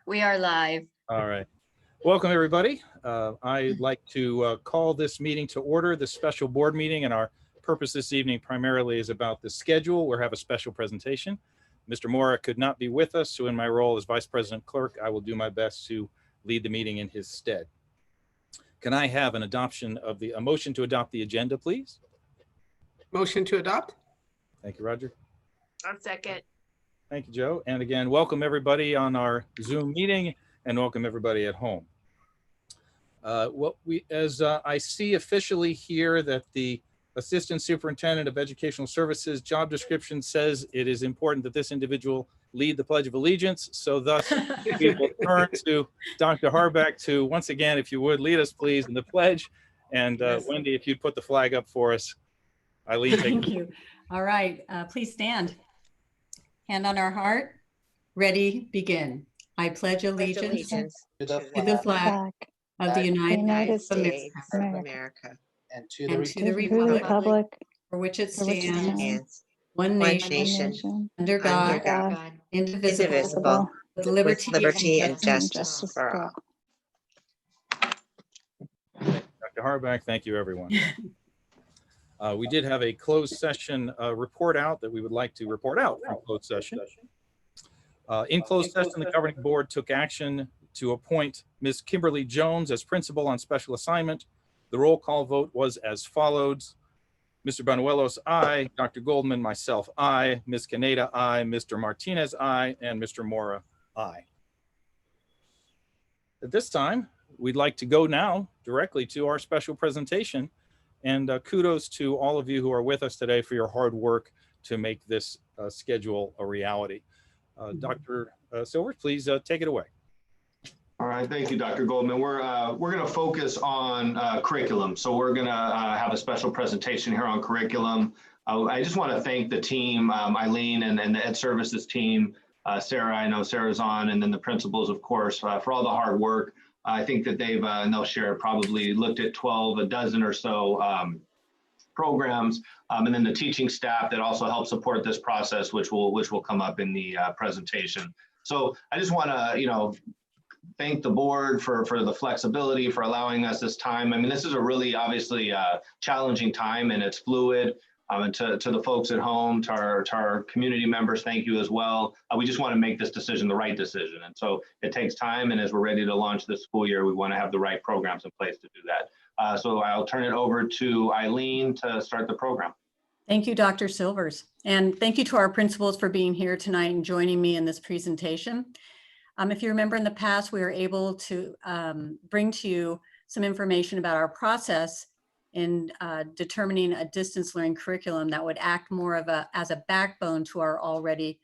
We are live. All right. Welcome, everybody. I'd like to call this meeting to order, this special board meeting, and our purpose this evening primarily is about the schedule. We'll have a special presentation. Mr. Mora could not be with us, so in my role as Vice President Clerk, I will do my best to lead the meeting in his stead. Can I have an adoption of a motion to adopt the agenda, please? Motion to adopt. Thank you, Roger. I'll second. Thank you, Joe. And again, welcome everybody on our Zoom meeting and welcome everybody at home. I see officially here that the Assistant Superintendent of Educational Services job description says it is important that this individual lead the Pledge of Allegiance. So thus we will turn to Dr. Harbeck to, once again, if you would, lead us please in the pledge. And Yes. Wendy, if you'd put the flag up for us. Eileen, Thank you. All right, please stand. Hand on our heart. Ready, begin. I pledge allegiance To to the flag of the United States of of America. And to and the to the republic republic for which it for which it stands, Stands one one nation, nation, under under God, God, indivisible, indivisible, with with liberty and justice for all. Dr. Harbeck, thank you, everyone. We did have a closed session report out that we would like to report out from closed session. In closed session, the governing board took action to appoint Ms. Kimberly Jones as principal on special assignment. The roll call vote was as follows. Mr. Banuelos, aye. Dr. Goldman, myself, aye. Ms. Caneda, aye. Mr. Martinez, aye. And Mr. Mora, aye. At this time, we'd like to go now directly to our special presentation. And kudos to all of you who are with us today for your hard work to make this schedule a reality. Dr. Silvers, please take it away. All right, thank you, Dr. Goldman. We're going to focus on curriculum. So we're going to have a special presentation here on curriculum. I just want to thank the team, Eileen and the Ed Services team, Sarah, I know Sarah's on, and then the principals, of course, for all the hard work. I think that they've, and they'll share, probably looked at a dozen or so programs, and then the teaching staff that also help support this process, which will come up in the presentation. So I just want to, thank the board for the flexibility, for allowing us this time. I mean, this is a really obviously challenging time and it's fluid. And to the folks at home, to our community members, thank you as well. We just want to make this decision the right decision. And so it takes time. And as we're ready to launch this school year, we want to have the right programs in place to do that. So I'll turn it over to Eileen to start the program. Thank you, Dr. Silvers. And thank you to our principals for being here tonight and joining me in this presentation. If you remember in the past, we were able to bring to you some information about our process in determining a distance learning curriculum that would act more of as a backbone to our already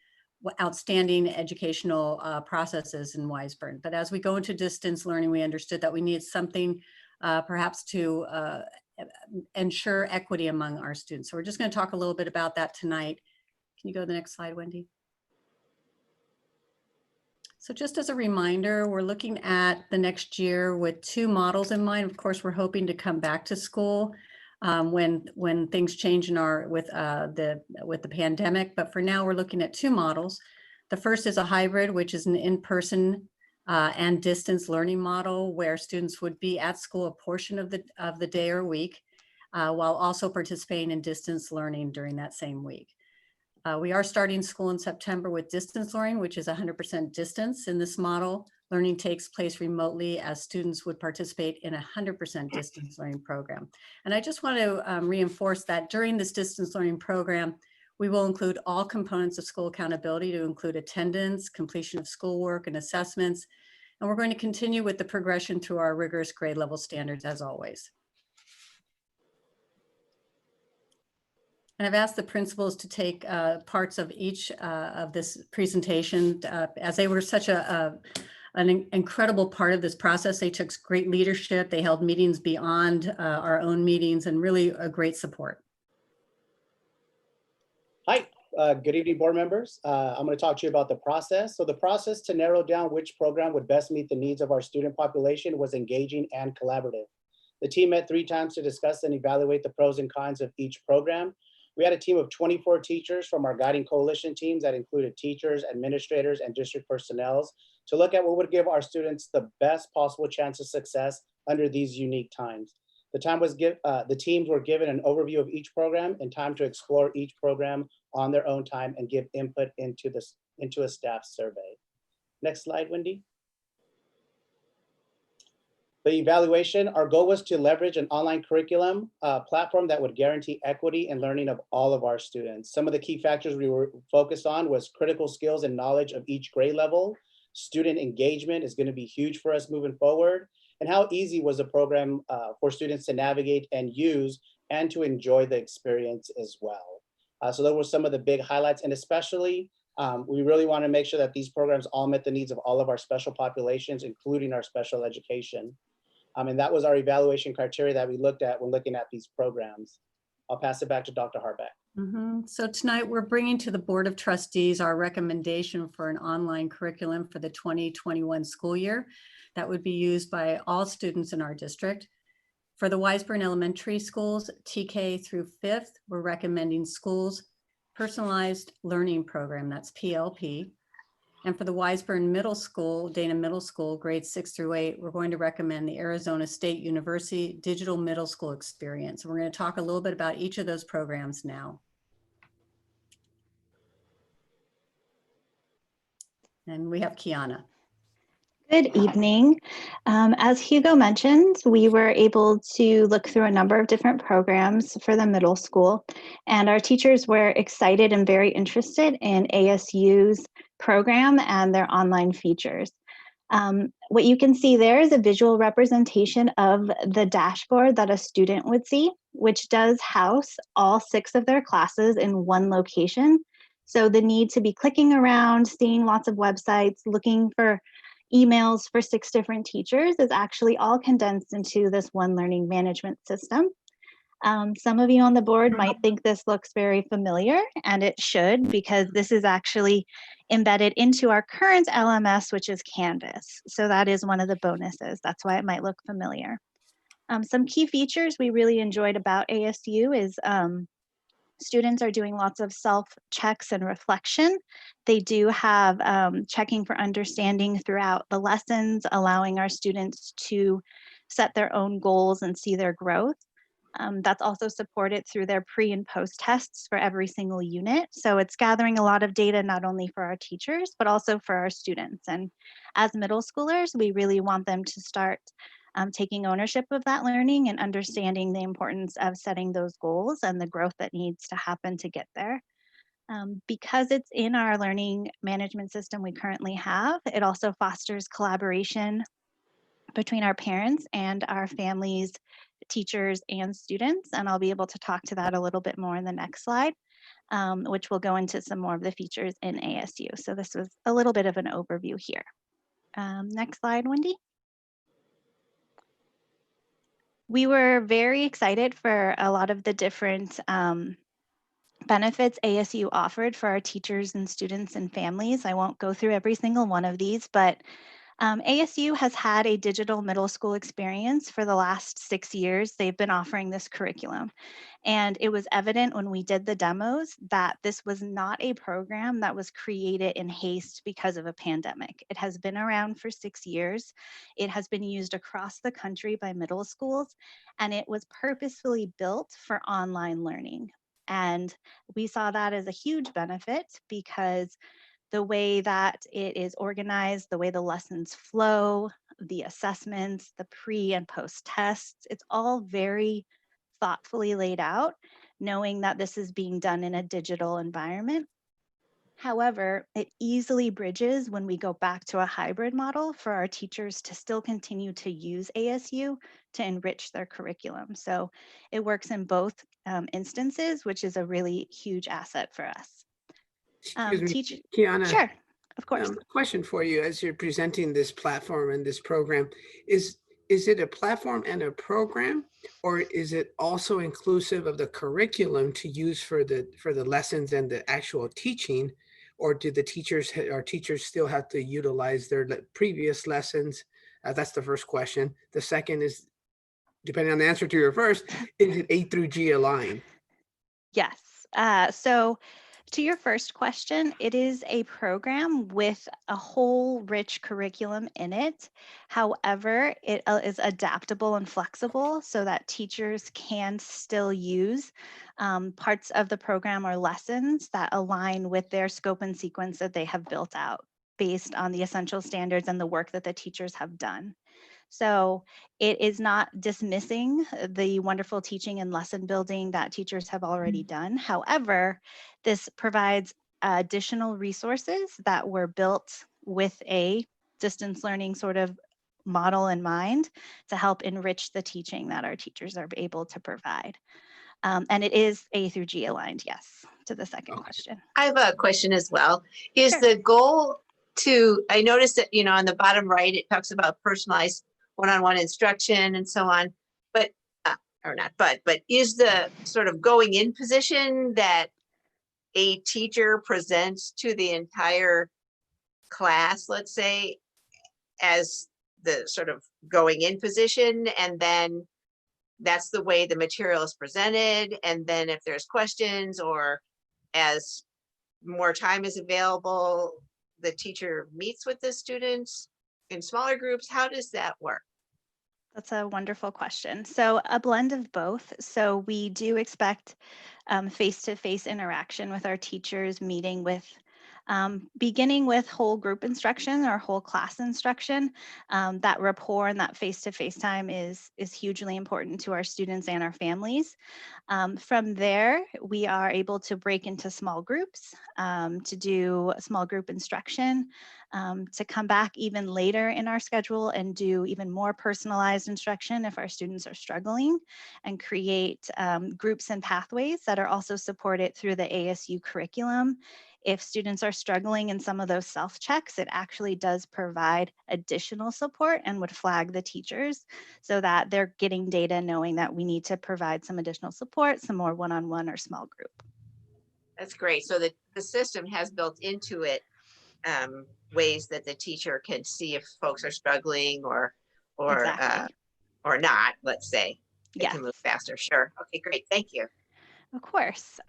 outstanding educational processes in Weisburn. But as we go into distance learning, we understood that we needed something perhaps to ensure equity among our students. So we're just going to talk a little bit about that tonight. Can you go to the next slide, Wendy? So just as a reminder, we're looking at the next year with two models in mind. Of course, we're hoping to come back to school when things change with the pandemic. But for now, we're looking at two models. The first is a hybrid, which is an in-person and distance learning model where students would be at school a portion of the day or week while also participating in distance learning during that same week. We are starting school in September with distance learning, which is 100% distance. In this model, learning takes place remotely as students would participate in a 100% distance learning program. And I just want to reinforce that during this distance learning program, we will include all components of school accountability to include attendance, completion of schoolwork and assessments. And we're going to continue with the progression through our rigorous grade level standards as always. And I've asked the principals to take parts of each of this presentation as they were such an incredible part of this process. They took great leadership. They held meetings beyond our own meetings and really a great support. Hi, good evening, board members. I'm going to talk to you about the process. So the process to narrow down which program would best meet the needs of our student population was engaging and collaborative. The team met 3 times to discuss and evaluate the pros and cons of each program. We had a team of 24 teachers from our guiding coalition teams that included teachers, administrators, and district personnel to look at what would give our students the best possible chance of success under these unique times. The teams were given an overview of each program and time to explore each program on their own time and give input into a staff survey. Next slide, Wendy. The evaluation, our goal was to leverage an online curriculum platform that would guarantee equity and learning of all of our students. Some of the key factors we were focused on was critical skills and knowledge of each grade level. Student engagement is going to be huge for us moving forward. And how easy was the program for students to navigate and use and to enjoy the experience as well. So those were some of the big highlights, and especially we really want to make sure that these programs all met the needs of all of our special populations, including our special education. And that was our evaluation criteria that we looked at when looking at these programs. I'll pass it back to Dr. Harback. So tonight we're bringing to the Board of Trustees our recommendation for an online curriculum for the 2021 school year that would be used by all students in our district. For the Wiseburn Elementary Schools, TK through 5th, we're recommending Schools Personalized Learning Program, that's PLP. And for the Wiseburn Middle School, Dana Middle School, grades 6 through 8, we're going to recommend the Arizona State University Digital Middle School Experience. We're going to talk a little bit about each of those programs now. And we have Kiana. Good evening. As Hugo mentioned, we were able to look through a number of different programs for the middle school, and our teachers were excited and very interested in ASU's program and their online features. What you can see there is a visual representation of the dashboard that a student would see, which does house all 6 of their classes in one location. So the need to be clicking around, seeing lots of websites, looking for emails for 6 different teachers is actually all condensed into this one learning management system. Some of you on the board might think this looks very familiar, and it should, because this is actually embedded into our current LMS, which is Canvas. So that is one of the bonuses. That's why it might look familiar. Some key features we really enjoyed about ASU is students are doing lots of self-checks and reflection. They do have checking for understanding throughout the lessons, allowing our students to set their own goals and see their growth. That's also supported through their pre and post tests for every single unit. So it's gathering a lot of data, not only for our teachers, but also for our students. And as middle schoolers, we really want them to start taking ownership of that learning and understanding the importance of setting those goals and the growth that needs to happen to get there. Because it's in our learning management system we currently have, it also fosters collaboration between our parents and our families, teachers, and students. And I'll be able to talk to that a little bit more in the next slide, which will go into some more of the features in ASU. So this was a little bit of an overview here. Next slide, Wendy. We were very excited for a lot of the different benefits ASU offered for our teachers and students and families. I won't go through every single one of these, but ASU has had a digital middle school experience for the last 6 years. They've been offering this curriculum. And it was evident when we did the demos that this was not a program that was created in haste because of a pandemic. It has been around for 6 years. It has been used across the country by middle schools, and it was purposefully built for online learning. And we saw that as a huge benefit because the way that it is organized, the way the lessons flow, the assessments, the pre and post tests, it's all very thoughtfully laid out, knowing that this is being done in a digital environment. However, it easily bridges when we go back to a hybrid model for our teachers to still continue to use ASU to enrich their curriculum. So it works in both instances, which is a really huge asset for us. Excuse me, Kiana. Sure, of course. Question for you as you're presenting this platform and this program. Is it a platform and a program, or is it also inclusive of the curriculum to use for the lessons and the actual teaching, or do the teachers still have to utilize their previous lessons? That's the first question. The second is, depending on the answer to your first, is it A through G aligned? Yes. So To your first question, it is a program with a whole rich curriculum in it. However, it is adaptable and flexible so that teachers can still use parts of the program or lessons that align with their scope and sequence that they have built out based on the essential standards and the work that the teachers have done. So it is not dismissing the wonderful teaching and lesson building that teachers have already done. However, this provides additional resources that were built with a distance learning sort of model in mind to help enrich the teaching that our teachers are able to provide. And it is A through G aligned, yes, to the second question. I have a question as well. Is Sure. the goal to, I noticed that, you know, on the bottom right, it talks about personalized one-on-one instruction and so on, but, or not, but is the sort of going in position that a teacher presents to the entire class, let's say, as the sort of going in position, and then that's the way the material is presented, and then if there's questions or as more time is available, the teacher meets with the students in smaller groups? How does that work? That's a wonderful question. So a blend of both. So we do expect face-to-face interaction with our teachers, meeting with, beginning with whole group instruction or whole class instruction. That rapport and that face-to-face time is hugely important to our students and our families. From there, we are able to break into small groups to do small group instruction, to come back even later in our schedule and do even more personalized instruction if our students are struggling, and create groups and pathways that are also supported through the ASU curriculum. If students are struggling in some of those self-checks, it actually does provide additional support and would flag the teachers so that they're getting data knowing that we need to provide some additional support, some more one-on-one or small group. That's great. So the system has built into it ways that the teacher can see if folks are struggling or Exactly. or not, let's say. They Yes. can move faster. Sure. Okay, great. Thank you. Of course.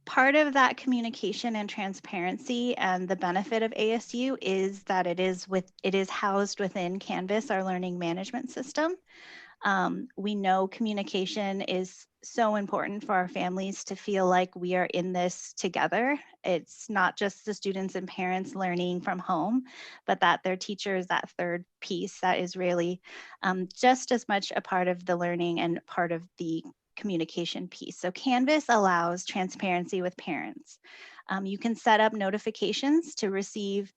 Part of that communication and transparency and the benefit of ASU is that it is housed within Canvas, our learning management system. We know communication is so important for our families to feel like we are in this together. It's not just the students and parents learning from home, but that their teacher is that third piece that is really just as much a part of the learning and part of the communication piece. So Canvas allows transparency with parents. You can set up notifications to receive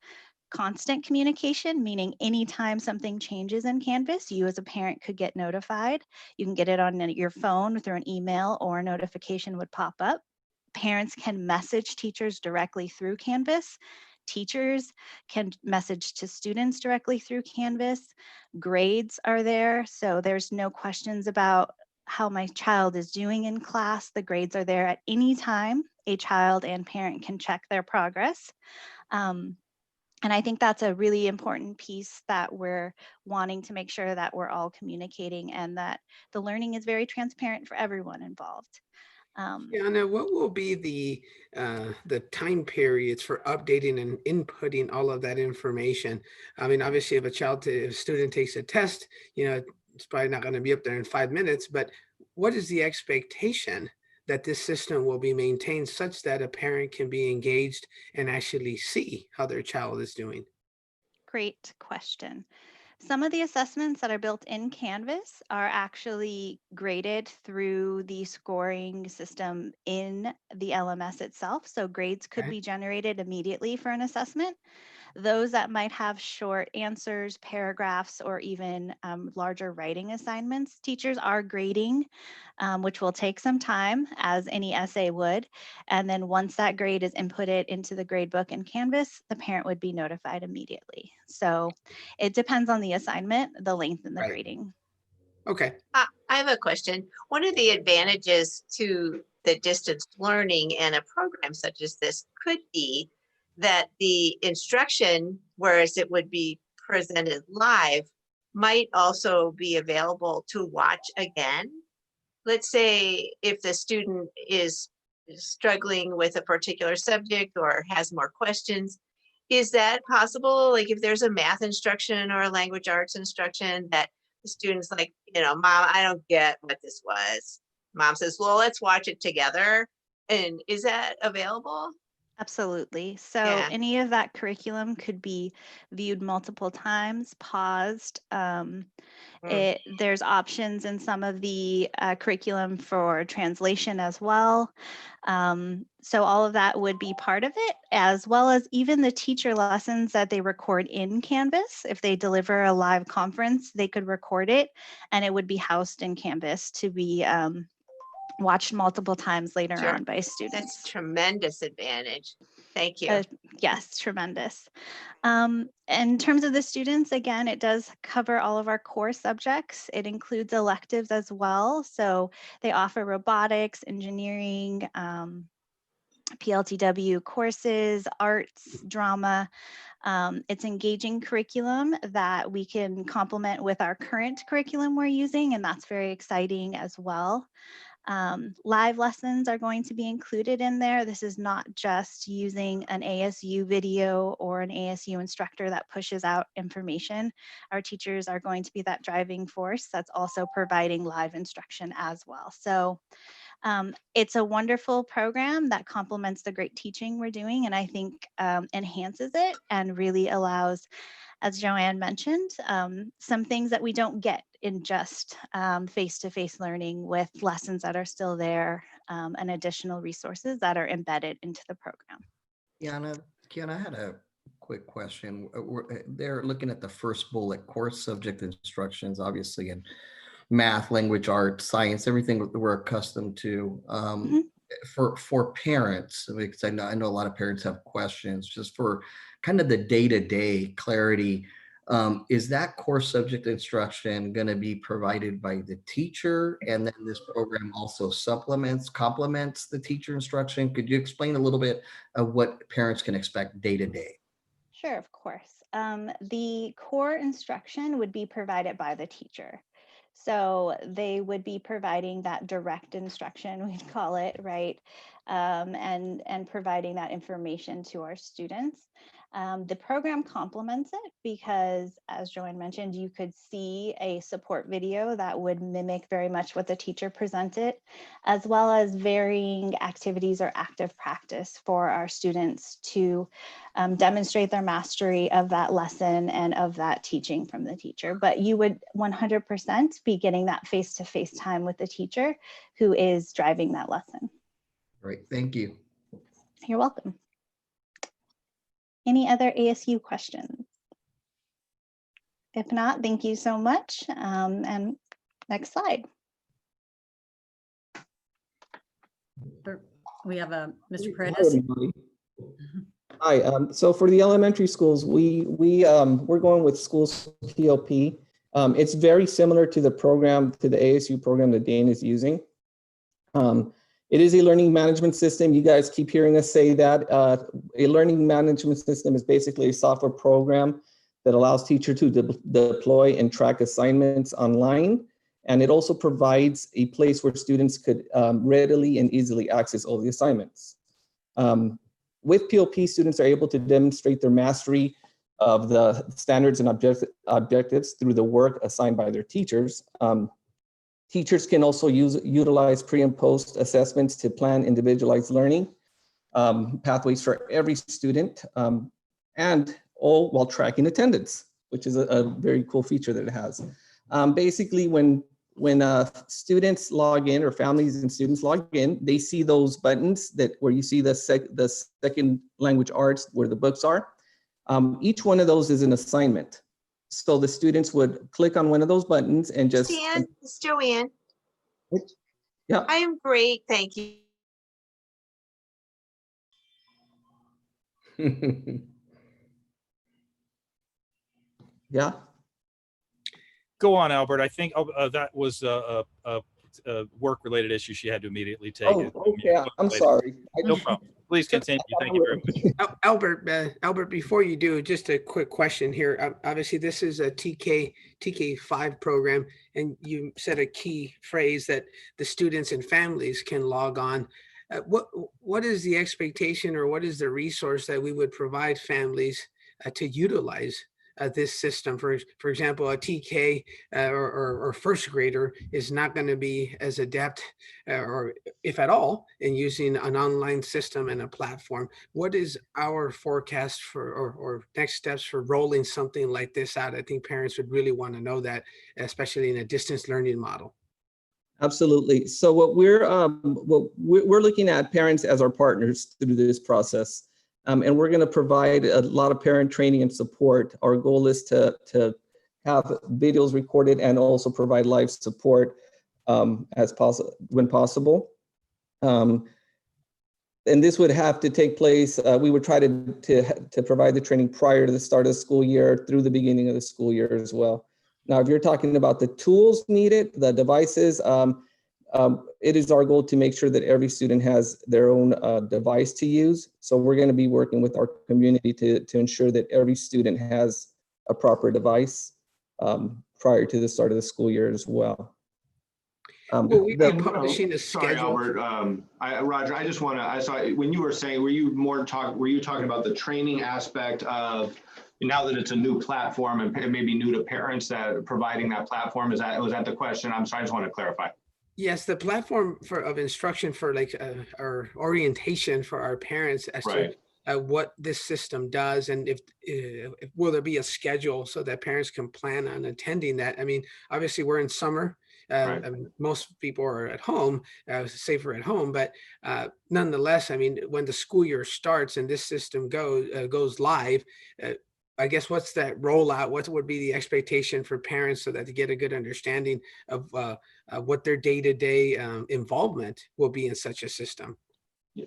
constant communication, meaning anytime something changes in Canvas, you as a parent could get notified. You can get it on your phone through an email, or a notification would pop up. Parents can message teachers directly through Canvas. Teachers can message to students directly through Canvas. Grades are there, so there's no questions about how my child is doing in class. The grades are there at any time. A child and parent can check their progress. And I think that's a really important piece that we're wanting to make sure that we're all communicating, and that the learning is very transparent for everyone involved. Yeah, now what will be the time periods for updating and inputting all of that information? I mean, obviously, if a student takes a test, you know, it's probably not going to be up there in 5 minutes, but what is the expectation that this system will be maintained such that a parent can be engaged and actually see how their child is doing? Great question. Some of the assessments that are built in Canvas are actually graded through the scoring system in the LMS itself. So grades could Okay. be generated immediately for an assessment. Those that might have short answers, paragraphs, or even larger writing assignments, teachers are grading, which will take some time, as any essay would. And then once that grade is inputted into the gradebook in Canvas, the parent would be notified immediately. So it depends on the assignment, the length, and the Right. grading. Okay. I have a question. One of the advantages to the distance learning and a program such as this could be that the instruction, whereas it would be presented live, might also be available to watch again. Let's say if the student is is struggling with a particular subject or has more questions, is that possible? Like if there's a math instruction or a language arts instruction that the student's like, Mom, I don't get what this was. Mom says, well, let's watch it together. And is that available? Absolutely. So Yeah. any of that curriculum could be viewed multiple times, paused. There's options in some of the curriculum for translation as well. So all of that would be part of it, as well as even the teacher lessons that they record in Canvas. If they deliver a live conference, they could record it and it would be housed in Canvas to be watched multiple times later Sure. on by students. That's tremendous advantage. Thank you. Yes, tremendous. In terms of the students, again, it does cover all of our core subjects. It includes electives as well. So they offer robotics, engineering, PLTW courses, arts, drama. It's engaging curriculum that we can complement with our current curriculum we're using, and that's very exciting as well. Live lessons are going to be included in there. This is not just using an ASU video or an ASU instructor that pushes out information. Our teachers are going to be that driving force that's also providing live instruction as well. So it's a wonderful program that complements the great teaching we're doing, and I think enhances it and really allows, as Joanne mentioned, some things that we don't get in just face-to-face learning, with lessons that are still there and additional resources that are embedded into the program. Kiana, I had a quick question. They're looking at the first bullet, course subject instructions, obviously in math, language, art, science, everything that we're accustomed to. For parents, because I know a lot of parents have questions, just for kind of the day-to-day clarity, is that course subject instruction going to be provided by the teacher, and then this program also complements the teacher instruction? Could you explain a little bit of what parents can expect day-to-day? Sure, of course. The core instruction would be provided by the teacher. So they would be providing that direct instruction, we'd call it, right? And providing that information to our students. The program complements it because, as Joanne mentioned, you could see a support video that would mimic very much what the teacher presented, as well as varying activities or active practice for our students to demonstrate their mastery of that lesson and of that teaching from the teacher. But you would 100% be getting that face-to-face time with the teacher who is driving that lesson. Great, thank you. You're welcome. Any other ASU questions? If not, thank you so much. And next slide. We have Mr. Hi, Paredes. everybody. Hi. So for the elementary schools, we're going with SchoolsPLP. It's very similar to the ASU program that Dane is using. It is a learning management system. You guys keep hearing us say that. A learning management system is basically a software program that allows teachers to deploy and track assignments online. And it also provides a place where students could readily and easily access all the assignments. With PLP, students are able to demonstrate their mastery of the standards and objectives through the work assigned by their teachers. Teachers can also utilize pre and post assessments to plan individualized learning pathways for every student, and all while tracking attendance, which is a very cool feature that it has. Basically, when students log in, or families and students log in, they see those buttons where you see the second language arts where the books are. Each one of those is an assignment. So the students would click on one of those buttons and just— Dan, it's Joanne. Yeah. I am great, thank you. Yeah. Go on, Albert. I think that was a work-related issue she had to immediately take. Oh, okay. I'm sorry. No problem. Please continue. Thank you very much. Albert, before you do, just a quick question here. Obviously, this is a TK5 program, and you said a key phrase that the students and families can log on. what is the expectation, or what is the resource that we would provide families to utilize this system? For example, a TK or first grader is not going to be as adept, or if at all, in using an online system and a platform. What is our forecast for, or next steps for rolling something like this out? I think parents would really want to know that, especially in a distance learning model. Absolutely. So what we're looking at parents as our partners through this process. And we're going to provide a lot of parent training and support. Our goal is to have videos recorded and also provide live support when possible. And this would have to take place. We would try to provide the training prior to the start of the school year, through the beginning of the school year as well. Now, if you're talking about the tools needed, the devices, it is our goal to make sure that every student has their own device to use. So we're going to be working with our community to ensure that every student has a proper device prior to the start of the school year as well. Will we be publishing a Sorry, schedule? Albert. Roger, I just want to, I saw when you were saying, were you talking about the training aspect of, now that it's a new platform and maybe new to parents, that providing that platform, was that the question? I'm sorry, I just want to clarify. Yes, the platform of instruction for our orientation for our parents as Right. to what this system does, and if will there be a schedule so that parents can plan on attending that. I mean, obviously we're in summer. Right. I mean, most people are at home, safer at home, but nonetheless, I mean, when the school year starts and this system goes live, I guess what's that rollout? What would be the expectation for parents so that they get a good understanding of what their day-to-day involvement will be in such a system?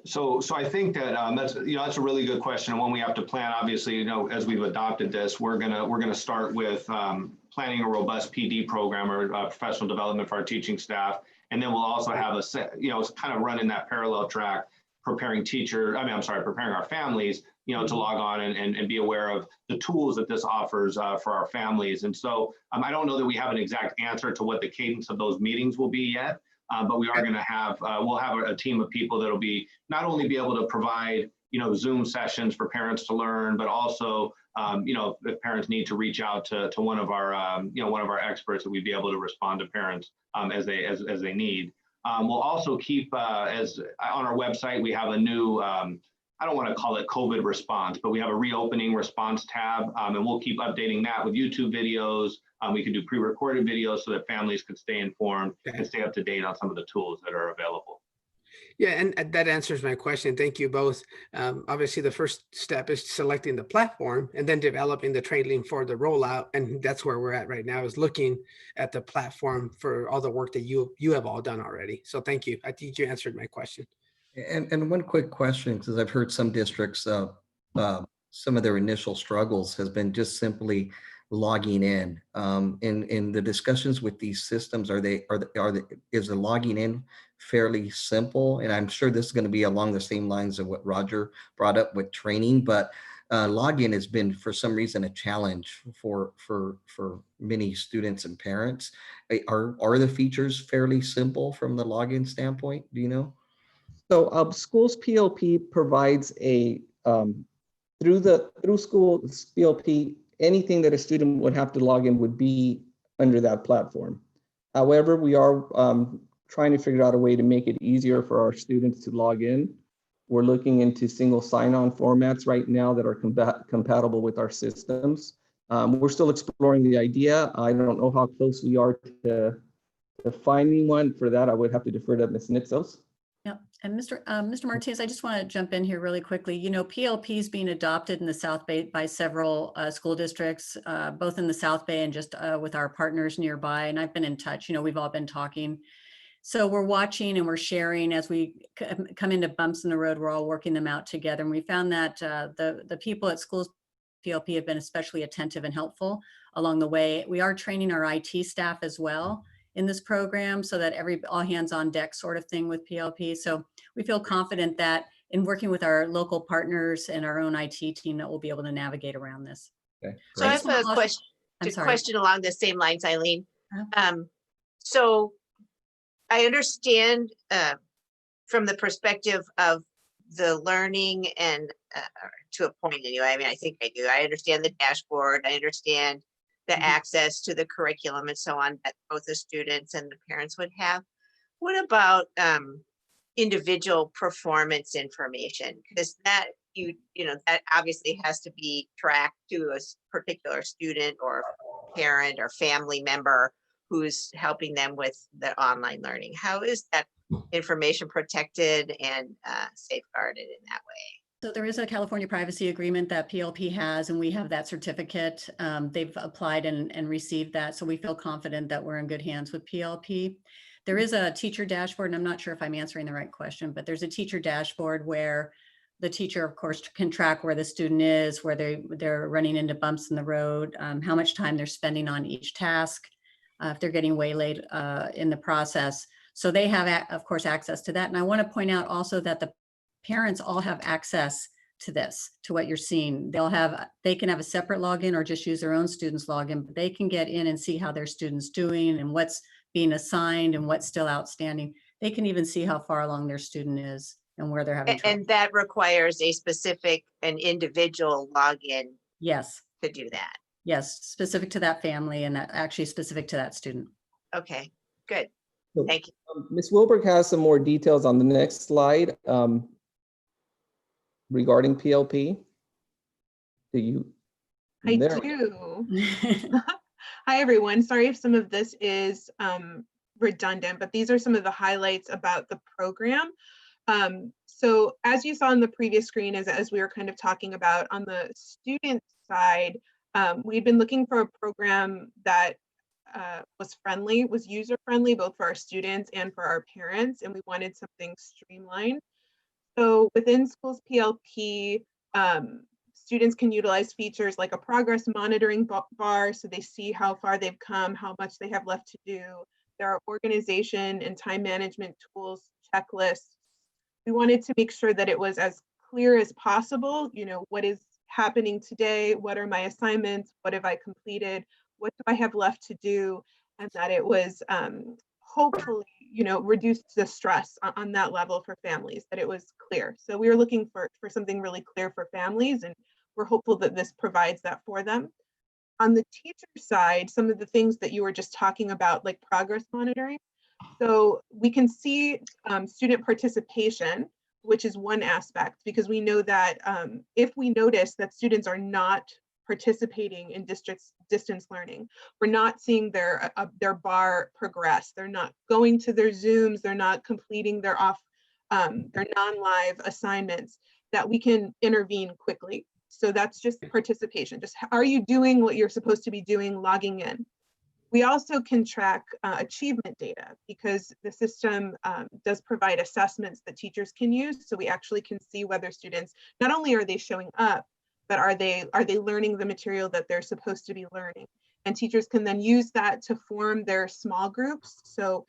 So I think that that's a really good question, and one we have to plan. Obviously, as we've adopted this, we're gonna start with planning a robust PD program, or professional development for our teaching staff, and then we'll also have kind of running that parallel track, preparing our families, to log on and be aware of the tools that this offers for our families. And so I don't know that we have an exact answer to what the cadence of those meetings will be yet. But we are going to have, we'll have a team of people that'll be not only be able to provide, Zoom sessions for parents to learn, but also, if parents need to reach out to one of our experts, that we'd be able to respond to parents as they need. We'll also keep, as on our website, we have a new, I don't want to call it COVID response, but we have a reopening response tab, and we'll keep updating that with YouTube videos. We can do pre-recorded videos so that families could stay informed and stay up to date on some of the tools that are available. Yeah, and that answers my question. Thank you both. Obviously, the first step is selecting the platform and then developing the training for the rollout. And that's where we're at right now, is looking at the platform for all the work that you have all done already. So thank you. I think you answered my question. And one quick question, because I've heard some districts, some of their initial struggles has been just simply logging in. In the discussions with these systems, is the logging in fairly simple? And I'm sure this is going to be along the same lines of what Roger brought up with training, but login has been, for some reason, a challenge for many students and parents. Are the features fairly simple from the login standpoint? Do you know? So SchoolsPLP provides a through SchoolsPLP, anything that a student would have to log in would be under that platform. However, we are trying to figure out a way to make it easier for our students to log in. We're looking into single sign-on formats right now that are compatible with our systems. We're still exploring the idea. I don't know how close we are to finding one. For that, I would have to defer to Ms. Nitsos. Yeah, and Mr. Martinez, I just want to jump in here really quickly. PLP is being adopted in the South Bay by several school districts, both in the South Bay and just with our partners nearby. And I've been in touch. We've all been talking. So we're watching and we're sharing as we come into bumps in the road. We're all working them out together. And we found that the people at SchoolsPLP have been especially attentive and helpful along the way. We are training our IT staff as well in this program, so that all hands on deck sort of thing with PLP. So we feel confident that in working with our local partners and our own IT team, that we'll be able to navigate around this. Okay. So I have a question along the same lines, Eileen. So I understand from the perspective of the learning and to a point anyway. I mean, I think I do. I understand the dashboard. I understand the access to the curriculum and so on that both the students and the parents would have. What about individual performance information? Because that you know, that obviously has to be tracked to a particular student or parent or family member who's helping them with the online learning. How is that information protected and safeguarded in that way? So there is a California privacy agreement that PLP has, and we have that certificate. They've applied and received that. So we feel confident that we're in good hands with PLP. There is a teacher dashboard, and I'm not sure if I'm answering the right question, but there's a teacher dashboard where the teacher, of course, can track where the student is, where they're running into bumps in the road, how much time they're spending on each task, if they're getting waylaid in the process. So they have, of course, access to that. And I want to point out also that the parents all have access to this, to what you're seeing. They can have a separate login or just use their own student's login, but they can get in and see how their student's doing and what's being assigned and what's still outstanding. They can even see how far along their student is and where they're having trouble. And that requires a specific and individual login. Yes. To do that. Yes, specific to that family and that actually specific to that student. Okay, good. So, Thank you. Ms. Wilberg has some more details on the next slide regarding PLP. Do you? I There. do. Hi, everyone. Sorry if some of this is redundant, but these are some of the highlights about the program. So as you saw on the previous screen, as we were kind of talking about on the student side, we'd been looking for a program that was user-friendly, both for our students and for our parents, and we wanted something streamlined. So within SchoolsPLP, students can utilize features like a progress monitoring bar, so they see how far they've come, how much they have left to do. There are organization and time management tools, checklists. We wanted to make sure that it was as clear as possible, you know, what is happening today, what are my assignments, what have I completed, what do I have left to do, and that it was hopefully, you know, reduced the stress on that level for families, that it was clear. So we were looking for something really clear for families, and we're hopeful that this provides that for them. On the teacher side, some of the things that you were just talking about, like progress monitoring. So we can see student participation, which is one aspect, because we know that if we notice that students are not participating in distance learning, we're not seeing their bar progress, they're not going to their Zooms, they're not completing their non-live assignments, that we can intervene quickly. So that's just participation. Just, are you doing what you're supposed to be doing, logging in? We also can track achievement data, because the system does provide assessments that teachers can use. So we actually can see whether students, not only are they showing up, but are they learning the material that they're supposed to be learning? And teachers can then use that to form their small groups. So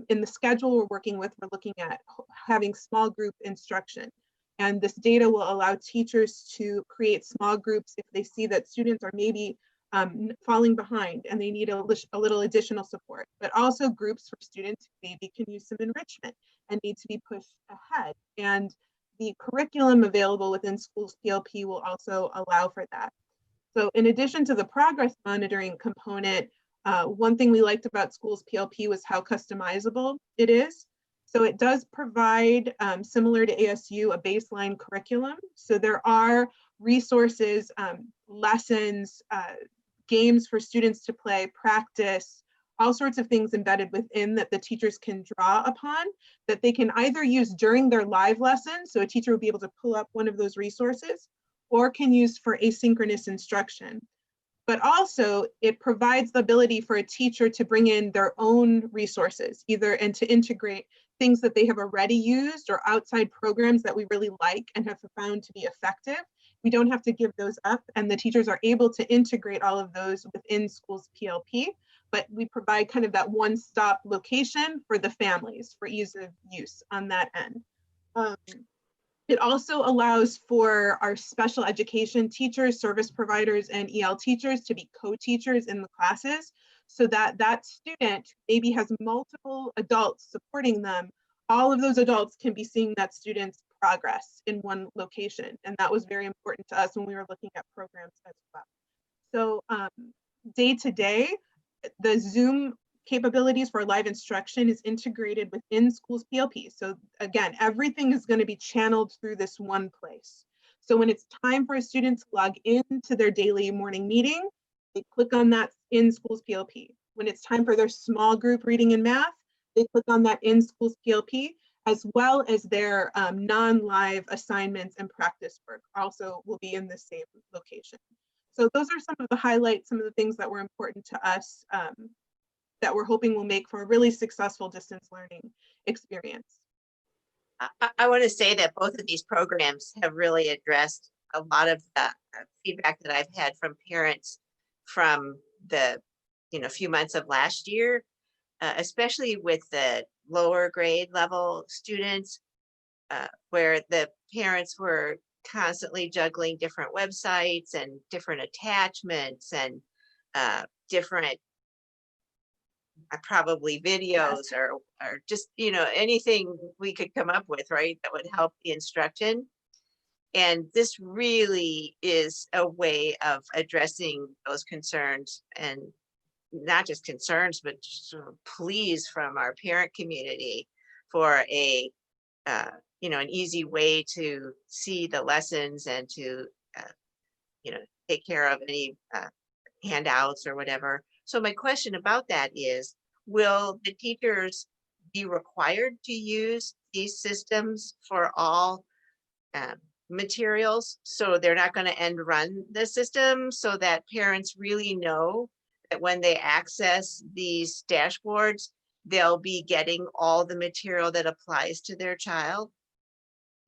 in the schedule we're working with, we're looking at having small group instruction. And this data will allow teachers to create small groups if they see that students are maybe falling behind and they need a little additional support, but also groups for students who maybe can use some enrichment and need to be pushed ahead. And the curriculum available within SchoolsPLP will also allow for that. So in addition to the progress monitoring component, one thing we liked about SchoolsPLP was how customizable it is. So it does provide, similar to ASU, a baseline curriculum. So there are resources, lessons, games for students to play, practice, all sorts of things embedded within that the teachers can draw upon, that they can either use during their live lesson, so a teacher will be able to pull up one of those resources, or can use for asynchronous instruction. But also it provides the ability for a teacher to bring in their own resources, and to integrate things that they have already used or outside programs that we really like and have found to be effective. We don't have to give those up, and the teachers are able to integrate all of those within SchoolsPLP, but we provide kind of that one-stop location for the families for ease of use on that end. It also allows for our special education teachers, service providers, and EL teachers to be co-teachers in the classes, so that that student maybe has multiple adults supporting them, all of those adults can be seeing that student's progress in one location. And that was very important to us when we were looking at programs as well. So day to day, the Zoom capabilities for live instruction is integrated within SchoolsPLP. So again, everything is going to be channeled through this one place. So when it's time for a student to log into their daily morning meeting, they click on that in SchoolsPLP. When it's time for their small group reading and math, they click on that in SchoolsPLP, as well as their non-live assignments and practice work also will be in the same location. So those are some of the highlights, some of the things that were important to us that we're hoping will make for a really successful distance learning experience. I want to say that both of these programs have really addressed a lot of the feedback that I've had from parents from the few months of last year, especially with the lower grade level students, where the parents were constantly juggling different websites and different attachments and different probably videos or just anything we could come up with, right, that would help the instruction. And this really is a way of addressing those concerns, and not just concerns, but sort of pleas from our parent community for an easy way to see the lessons and to take care of any handouts or whatever. So my question about that is, will the teachers be required to use these systems for all materials? So they're not going to end run the system, so that parents really know that when they access these dashboards, they'll be getting all the material that applies to their child?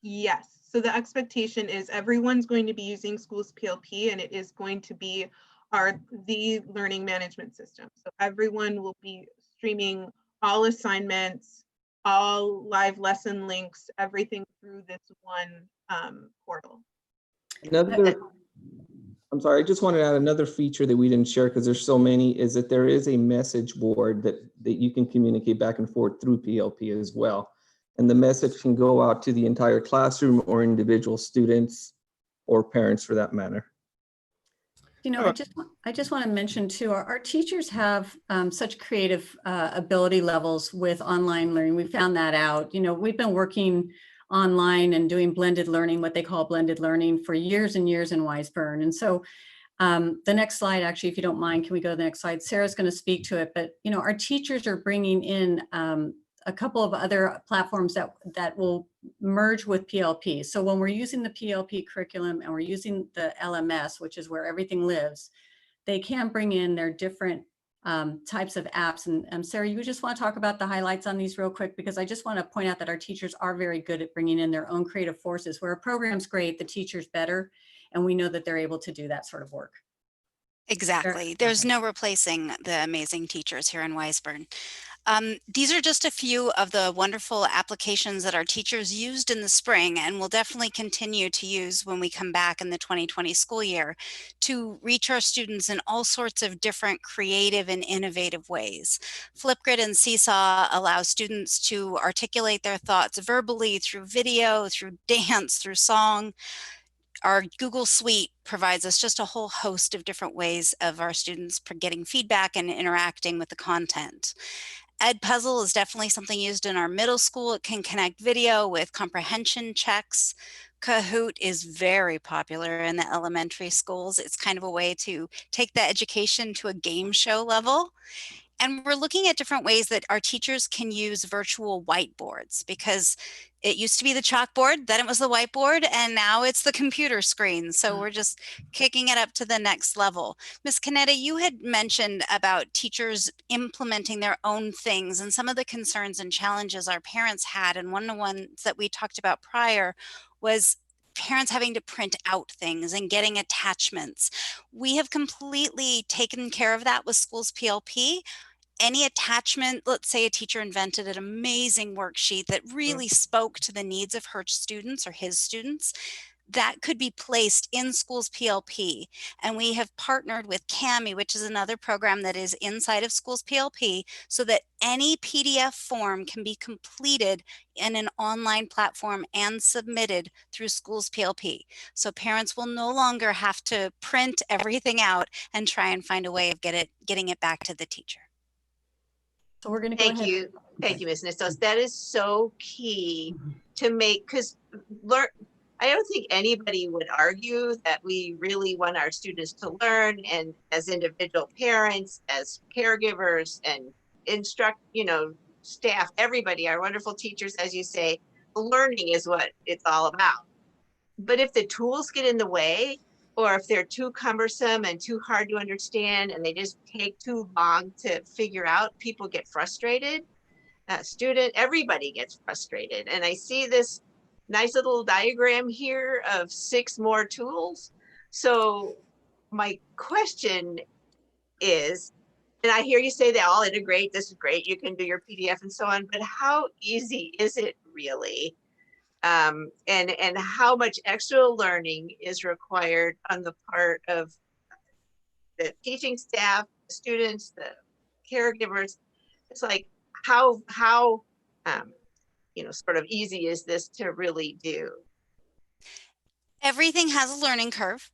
Yes. So the expectation is everyone's going to be using SchoolsPLP, and it is going to be the learning management system. So everyone will be streaming all assignments, all live lesson links, everything through this one portal. I'm sorry, I just wanted to add another feature that we didn't share because there's so many, is that there is a message board that you can communicate back and forth through PLP as well. And the message can go out to the entire classroom or individual students or parents for that matter. I just want to mention too, our teachers have such creative ability levels with online learning. We found that out. We've been working online and doing blended learning, what they call blended learning, for years and years in Wiseburn. And so the next slide, actually, if you don't mind, can we go to the next slide? Sarah's going to speak to it, but our teachers are bringing in a couple of other platforms that will merge with PLP. So when we're using the PLP curriculum and we're using the LMS, which is where everything lives, they can bring in their different types of apps. And Sarah, you just want to talk about the highlights on these real quick, because I just want to point out that our teachers are very good at bringing in their own creative forces. Where a program's great, the teacher's better, and we know that they're able to do that sort of work. Exactly. There's no replacing the amazing teachers here in Wiseburn. These are just a few of the wonderful applications that our teachers used in the spring and will definitely continue to use when we come back in the 2020 school year to reach our students in all sorts of different creative and innovative ways. Flipgrid and Seesaw allow students to articulate their thoughts verbally through video, through dance, through song. Our Google Suite provides us just a whole host of different ways of our students getting feedback and interacting with the content. Edpuzzle is definitely something used in our middle school. It can connect video with comprehension checks. Kahoot is very popular in the elementary schools. It's kind of a way to take the education to a game show level. And we're looking at different ways that our teachers can use virtual whiteboards, because it used to be the chalkboard, then it was the whiteboard, and now it's the computer screen. So we're just kicking it up to the next level. Ms. Canetta, you had mentioned about teachers implementing their own things and some of the concerns and challenges our parents had. And one of the ones that we talked about prior was parents having to print out things and getting attachments. We have completely taken care of that with SchoolsPLP. Any attachment, let's say a teacher invented an amazing worksheet that really spoke to the needs of her students or his students, that could be placed in SchoolsPLP. And we have partnered with Kami, which is another program that is inside of SchoolsPLP, so that any PDF form can be completed in an online platform and submitted through SchoolsPLP. So parents will no longer have to print everything out and try and find a way of getting it back to the teacher. So we're going to go Thank ahead. you. Thank you, Ms. Nistos. That is so key to make, because I don't think anybody would argue that we really want our students to learn, and as individual parents, as caregivers, and staff, everybody, our wonderful teachers, as you say, learning is what it's all about. But if the tools get in the way, or if they're too cumbersome and too hard to understand, and they just take too long to figure out, people get frustrated. Everybody gets frustrated. And I see this nice little diagram here of 6 more tools. So my question is, and I hear you say they all integrate, this is great, you can do your PDF and so on, but how easy is it really? And how much extra learning is required on the part of the teaching staff, the students, the caregivers? It's like, how sort of easy is this to really do? Everything has a learning curve.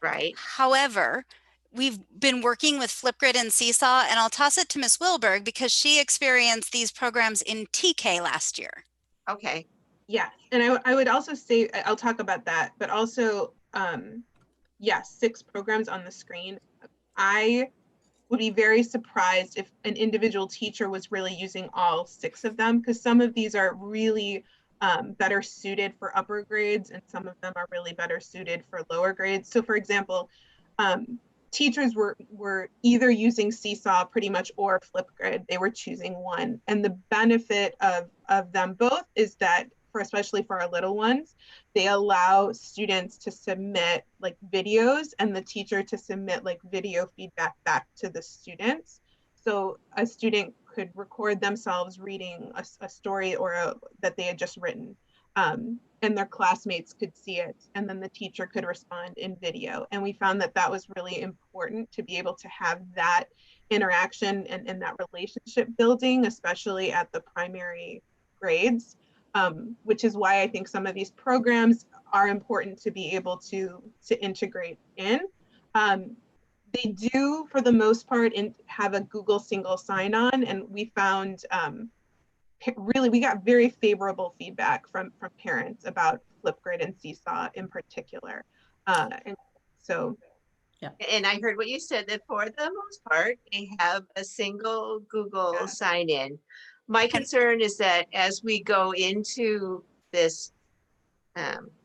Right. However, we've been working with Flipgrid and Seesaw, and I'll toss it to Ms. Wilberg because she experienced these programs in TK last year. Okay. Yeah, and I would also say, I'll talk about that, but also, yes, 6 programs on the screen. I would be very surprised if an individual teacher was really using all 6 of them, because some of these are really better suited for upper grades, and some of them are really better suited for lower grades. So for example, teachers were either using Seesaw pretty much or Flipgrid. They were choosing one. And the benefit of them both is that, especially for our little ones, they allow students to submit like videos and the teacher to submit like video feedback back to the students. So a student could record themselves reading a story that they had just written, and their classmates could see it, and then the teacher could respond in video. And we found that that was really important to be able to have that interaction and that relationship building, especially at the primary grades. Which is why I think some of these programs are important to be able to integrate in. They do, for the most part, have a Google single sign-on, and we found really, we got very favorable feedback from parents about Flipgrid and Seesaw in particular. And so, yeah. And I heard what you said, that for the most part, they have a single Google sign-in. My concern is that as we go into this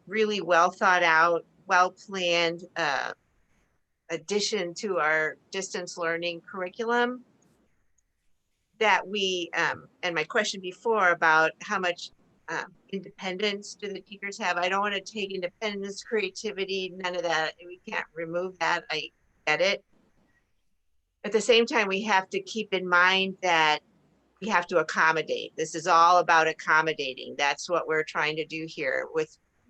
really well thought out, well planned addition to our distance learning curriculum, that we, and my question before about how much independence do the teachers have? I don't want to take independence, creativity, none of that. We can't remove that. I get it. At the same time, we have to keep in mind that we have to accommodate. This is all about accommodating. That's what we're trying to do here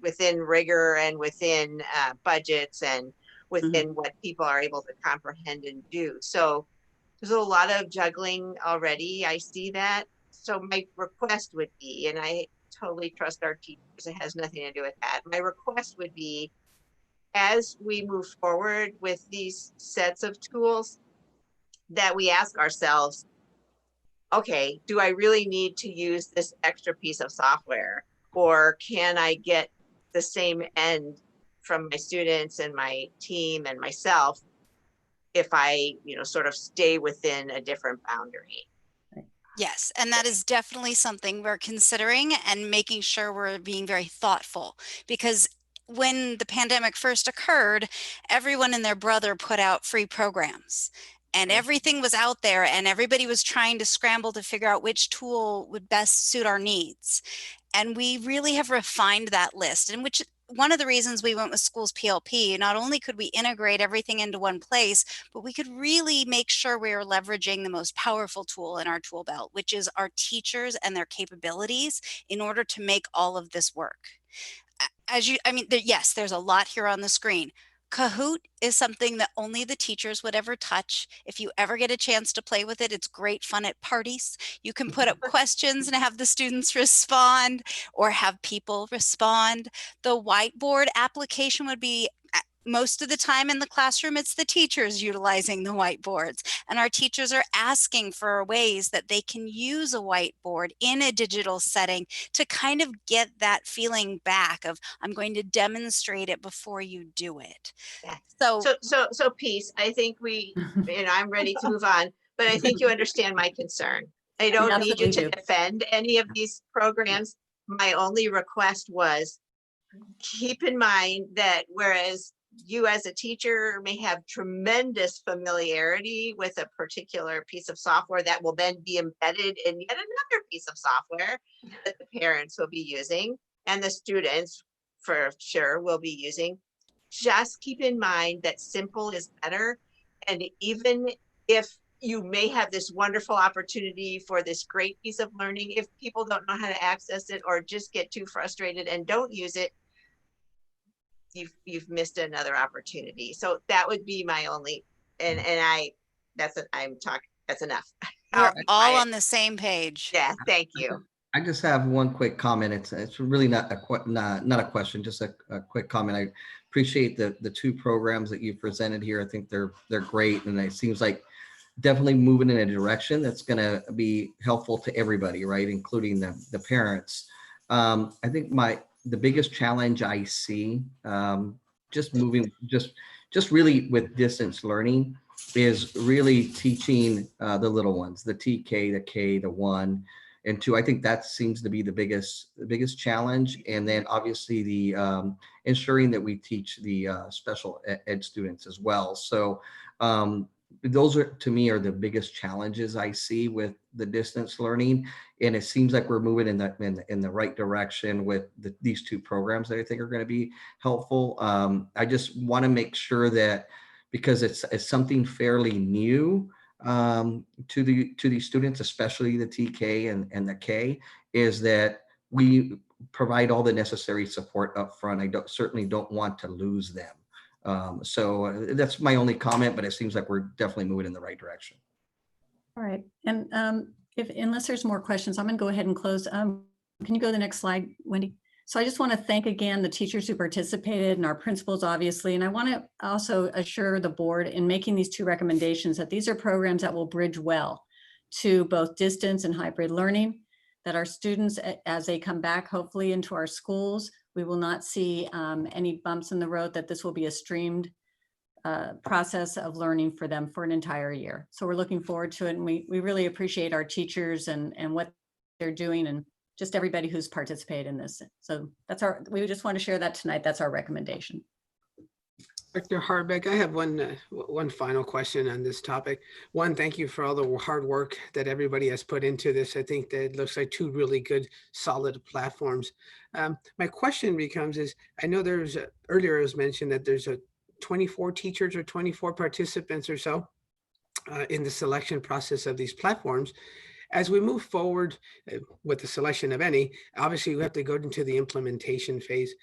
within rigor and within budgets and within what people are able to comprehend and do. So there's a lot of juggling already. I see that. So my request would be, and I totally trust our teachers, it has nothing to do with that. My request would be, as we move forward with these sets of tools, that we ask ourselves, okay, do I really need to use this extra piece of software? Or can I get the same end from my students and my team and myself if I, sort of stay within a different boundary? Yes, and that is definitely something we're considering and making sure we're being very thoughtful, because when the pandemic first occurred, everyone and their brother put out free programs. And everything was out there and everybody was trying to scramble to figure out which tool would best suit our needs. And we really have refined that list, and which one of the reasons we went with SchoolsPLP, not only could we integrate everything into one place, but we could really make sure we are leveraging the most powerful tool in our tool belt, which is our teachers and their capabilities in order to make all of this work. yes, there's a lot here on the screen. Kahoot is something that only the teachers would ever touch. If you ever get a chance to play with it, it's great fun at parties. You can put up questions and have the students respond or have people respond. The whiteboard application would be most of the time in the classroom, it's the teachers utilizing the whiteboards, and our teachers are asking for ways that they can use a whiteboard in a digital setting to kind of get that feeling back of, I'm going to demonstrate it before you do it. Yeah. So, So Peace, I think I'm ready to move on, but I think you understand my concern. I don't need you absolutely to do. defend any of these programs. My only request was keep in mind that whereas you as a teacher may have tremendous familiarity with a particular piece of software that will then be embedded in yet another piece of software that the parents will be using and the students for sure will be using, just keep in mind that simple is better. And even if you may have this wonderful opportunity for this great piece of learning, if people don't know how to access it or just get too frustrated and don't use it, you've missed another opportunity. So that would be my only, that's enough. we're all on the same page. Yeah, thank you. I just have one quick comment. It's really not a question, just a quick comment. I appreciate the two programs that you presented here. I think they're great, and it seems like definitely moving in a direction that's going to be helpful to everybody, right, including the parents. I think the biggest challenge I see just really with distance learning is really teaching the little ones, the TK, the K, the 1 and 2. I think that seems to be the biggest challenge. And then obviously the ensuring that we teach the special ed students as well. So those to me are the biggest challenges I see with the distance learning. And it seems like we're moving in the right direction with these two programs that I think are going to be helpful. I just want to make sure that, because it's something fairly new to these students, especially the TK and the K, is that we provide all the necessary support up front. I certainly don't want to lose them. So that's my only comment, but it seems like we're definitely moving in the right direction. All right. And unless there's more questions, I'm going to go ahead and close. Can you go to the next slide, Wendy? So I just want to thank again the teachers who participated and our principals, obviously. And I want to also assure the board in making these two recommendations that these are programs that will bridge well to both distance and hybrid learning, that our students, as they come back, hopefully into our schools, we will not see any bumps in the road, that this will be a streamed process of learning for them for an entire year. So we're looking forward to it. And we really appreciate our teachers and what they're doing and just everybody who's participated in this. So we just want to share that tonight. That's our recommendation. Dr. Harbeck, I have one final question on this topic. One, thank you for all the hard work that everybody has put into this. I think that it looks like two really good, solid platforms. My question becomes is, I know earlier it was mentioned that there's 24 teachers or 24 participants or so in the selection process of these platforms. As we move forward with the selection of any, obviously we have to go into the implementation phase.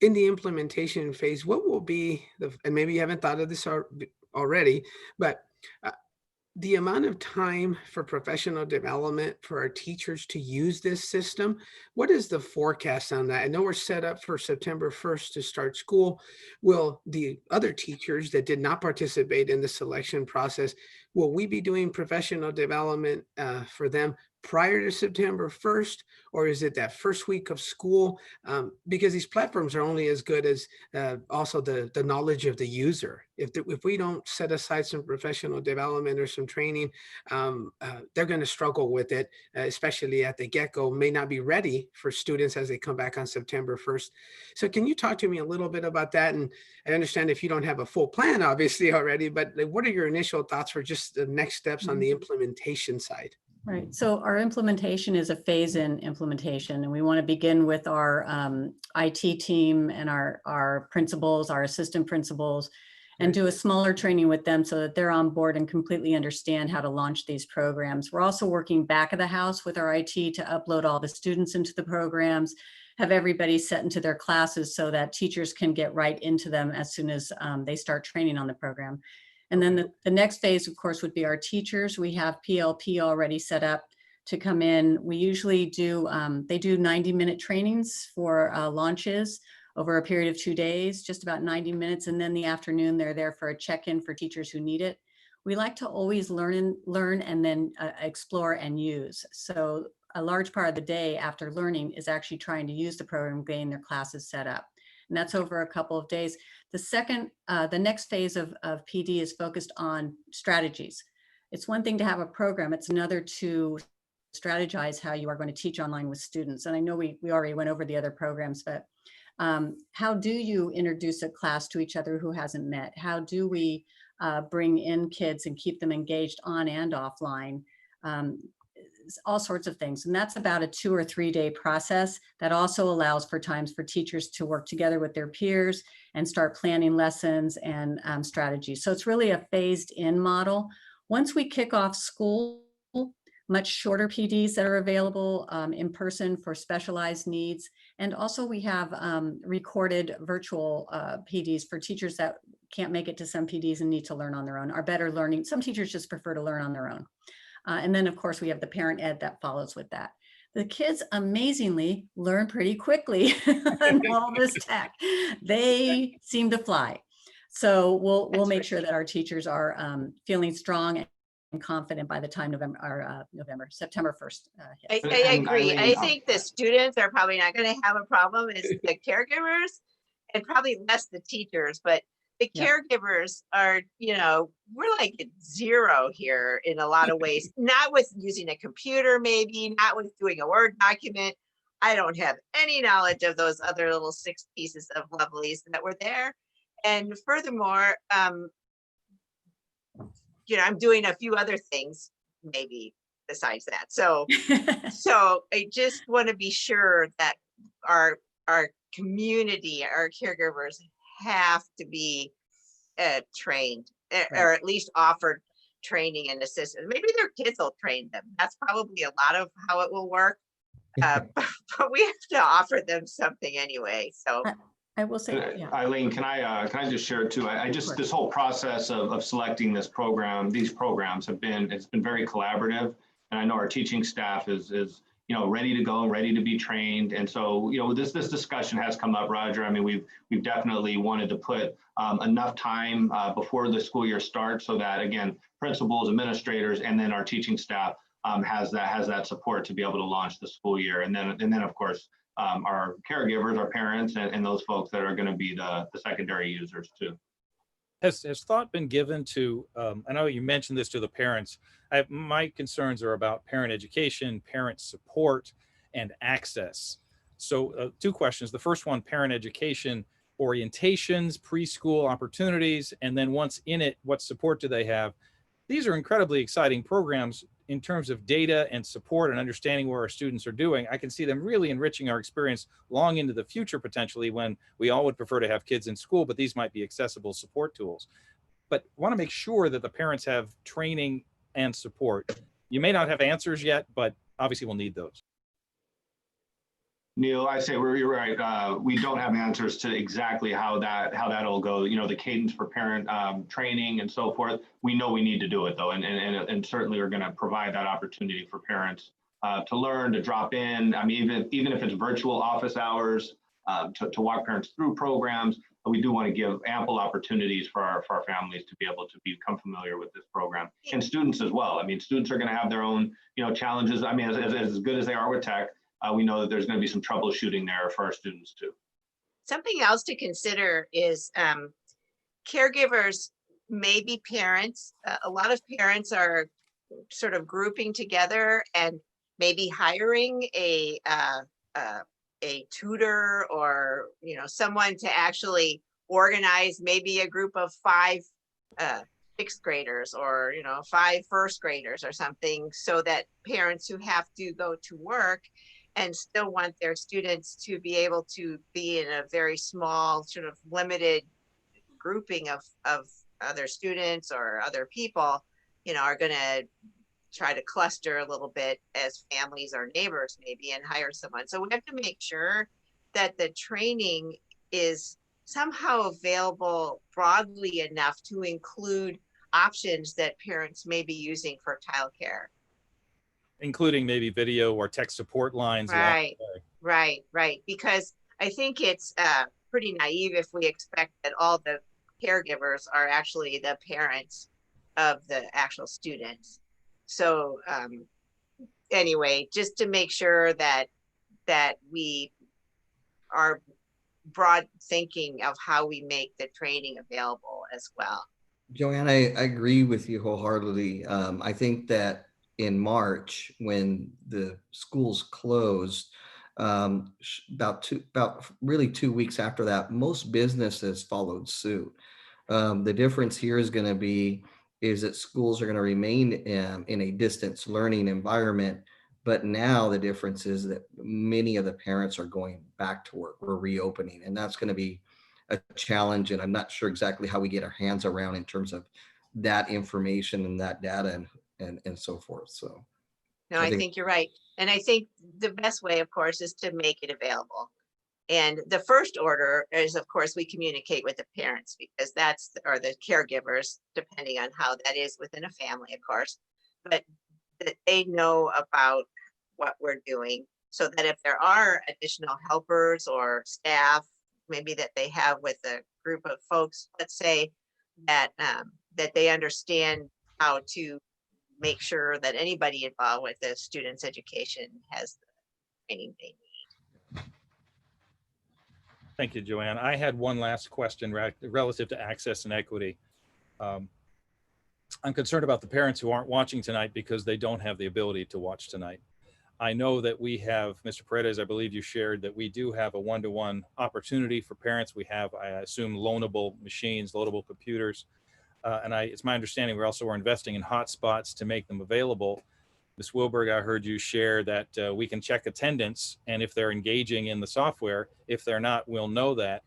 In the implementation phase, what will be and maybe you haven't thought of this already, but the amount of time for professional development for our teachers to use this system, what is the forecast on that? I know we're set up for September 1st to start school. Will the other teachers that did not participate in the selection process, will we be doing professional development for them prior to September 1st, or is it that first week of school? Because these platforms are only as good as also the knowledge of the user. If we don't set aside some professional development or some training, they're going to struggle with it, especially at the get-go, may not be ready for students as they come back on September 1st. So can you talk to me a little bit about that? And I understand if you don't have a full plan, obviously, already, but what are your initial thoughts for just the next steps on the implementation side? Right. So our implementation is a phase-in implementation, and we want to begin with our IT team and our principals, our assistant principals, and do a smaller training with them so that they're on board and completely understand how to launch these programs. We're also working back of the house with our IT to upload all the students into the programs, have everybody set into their classes so that teachers can get right into them as soon as they start training on the program. And then the next phase, of course, would be our teachers. We have PLP already set up to come in. We usually do, they do 90-minute trainings for launches over a period of 2 days, just about 90 minutes. And then the afternoon, they're there for a check-in for teachers who need it. We like to always learn and then explore and use. So a large part of the day after learning is actually trying to use the program, getting their classes set up. And that's over a couple of days. The next phase of PD is focused on strategies. It's one thing to have a program, it's another to strategize how you are going to teach online with students. And I know we already went over the other programs, but how do you introduce a class to each other who hasn't met? How do we bring in kids and keep them engaged on and offline? All sorts of things. And that's about a 2 or 3 day process that also allows for times for teachers to work together with their peers and start planning lessons and strategies. So it's really a phased in model. Once we kick off school, much shorter PDs that are available in person for specialized needs. And also we have recorded virtual PDs for teachers that can't make it to some PDs and need to learn on their own, are better learning. Some teachers just prefer to learn on their own. And then of course we have the parent ed that follows with that. The kids amazingly learn pretty quickly on all this tech. They seem to fly. So we'll make sure that our teachers are feeling strong and confident by the time September 1st hits. I agree. I think the students are probably not going to have a problem. It's the caregivers and probably less the teachers, but the caregivers are, we're like at zero here in a lot of ways, not with using a computer, maybe not with doing a Word document. I don't have any knowledge of those other little 6 pieces of lovelies that were there. And furthermore, I'm doing a few other things maybe besides that. So I just want to be sure that our community, our caregivers have to be trained or at least offered training and assistance. Maybe their kids will train them. That's probably a lot of how it will work. But we have to offer them something anyway. So I will say, Eileen, can I just share too? I just, this whole process of selecting this program, these programs it's been very collaborative. And I know our teaching staff is ready to go, ready to be trained. And so, this discussion has come up, Roger. I mean, we've definitely wanted to put enough time before the school year starts so that, again, principals, administrators, and then our teaching staff has that support to be able to launch the school year. And then of course, our caregivers, our parents, and those folks that are going to be the secondary users too. Has thought been given to, I know you mentioned this to the parents, my concerns are about parent education, parent support, and access. So 2 questions. The first one, parent education, orientations, preschool opportunities, and then once in it, what support do they have? These are incredibly exciting programs in terms of data and support and understanding where our students are doing. I can see them really enriching our experience long into the future, potentially, when we all would prefer to have kids in school, but these might be accessible support tools. But want to make sure that the parents have training and support. You may not have answers yet, but obviously we'll need those. Neil, I say you're right. We don't have answers to exactly how that'll go. The cadence for parent training and so forth. We know we need to do it though, and certainly are going to provide that opportunity for parents to learn, to drop in. I mean, even if it's virtual office hours, to walk parents through programs. We do want to give ample opportunities for our families to be able to become familiar with this program, and students as well. I mean, students are going to have their own challenges. I mean, as good as they are with tech. We know that there's going to be some troubleshooting there for our students too. Something else to consider is caregivers, maybe parents. A lot of parents are sort of grouping together and maybe hiring a tutor or someone to actually organize maybe a group of 5 6th graders or 5 1st graders or something, so that parents who have to go to work and still want their students to be able to be in a very small sort of limited grouping of other students or other people, are going to try to cluster a little bit as families or neighbors maybe and hire someone. So we have to make sure that the training is somehow available broadly enough to include options that parents may be using for childcare. Including maybe video or tech support lines. Right, right. Because I think it's pretty naive if we expect that all the caregivers are actually the parents of the actual students. So anyway, just to make sure that we are broad thinking of how we make the training available as well. Joanne, I agree with you wholeheartedly. I think that in March, when the schools closed, about really 2 weeks after that, most businesses followed suit. The difference here is going to be is that schools are going to remain in a distance learning environment. But now the difference is that many of the parents are going back to work. We're reopening, and that's going to be a challenge. And I'm not sure exactly how we get our hands around in terms of that information and that data and so forth. So no, I think you're right. And I think the best way, of course, is to make it available. And the first order is, of course, we communicate with the parents because or the caregivers, depending on how that is within a family, of course, but that they know about what we're doing so that if there are additional helpers or staff, maybe that they have with a group of folks, let's say that they understand how to make sure that anybody involved with the student's education has the training they need. Thank you, Joanne. I had one last question relative to access and equity. I'm concerned about the parents who aren't watching tonight because they don't have the ability to watch tonight. I know that we have, Mr. Paredes, I believe you shared that we do have a one-to-one opportunity for parents. We have, I assume, loanable machines, loanable computers. And it's my understanding we also are investing in hotspots to make them available. Ms. Wilberg, I heard you share that we can check attendance, and if they're engaging in the software, if they're not, we'll know that.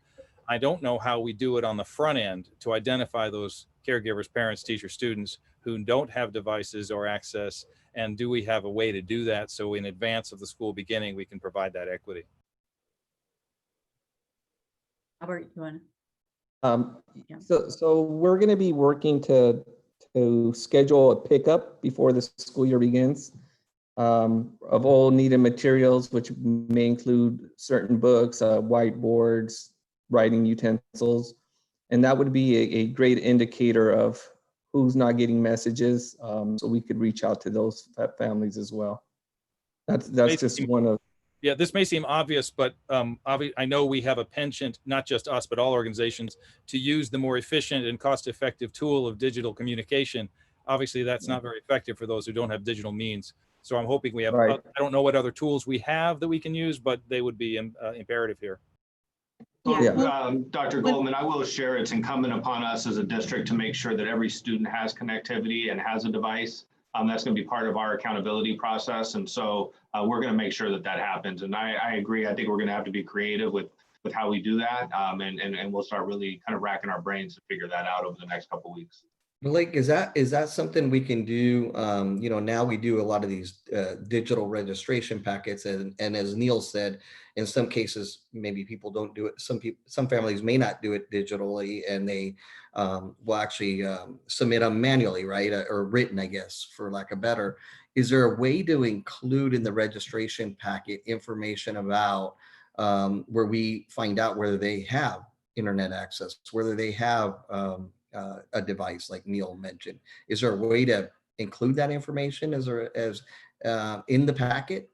I don't know how we do it on the front end to identify those caregivers, parents, teachers, students who don't have devices or access, and do we have a way to do that so in advance of the school beginning we can provide that equity? Albert, you want Yeah. So we're going to be working to schedule a pickup before the school year begins of all needed materials, which may include certain books, whiteboards, writing utensils, and that would be a great indicator of who's not getting messages, so we could reach out to those families as well. That's just one of. Yeah, this may seem obvious, but I know we have a penchant, not just us, but all organizations, to use the more efficient and cost-effective tool of digital communication. Obviously, that's not very effective for those who don't have digital means. So I'm hoping we have, I don't know what other tools we have that we can use, but they would be imperative here. Dr. Goldman, I will share it's incumbent upon us as a district to make sure that every student has connectivity and has a device. That's going to be part of our accountability process. And so we're going to make sure that that happens. And I agree. I think we're going to have to be creative with how we do that. And we'll start really kind of racking our brains to figure that out over the next couple of weeks. Blake, is that something we can do? Now we do a lot of these digital registration packets, and as Neil said, in some cases maybe people don't do it. Some families may not do it digitally, and they will actually submit them manually, right, or written, I guess, for lack of better. Is there a way to include in the registration packet information about where we find out whether they have internet access, whether they have a device like Neil mentioned? Is there a way to include that information as in the packet?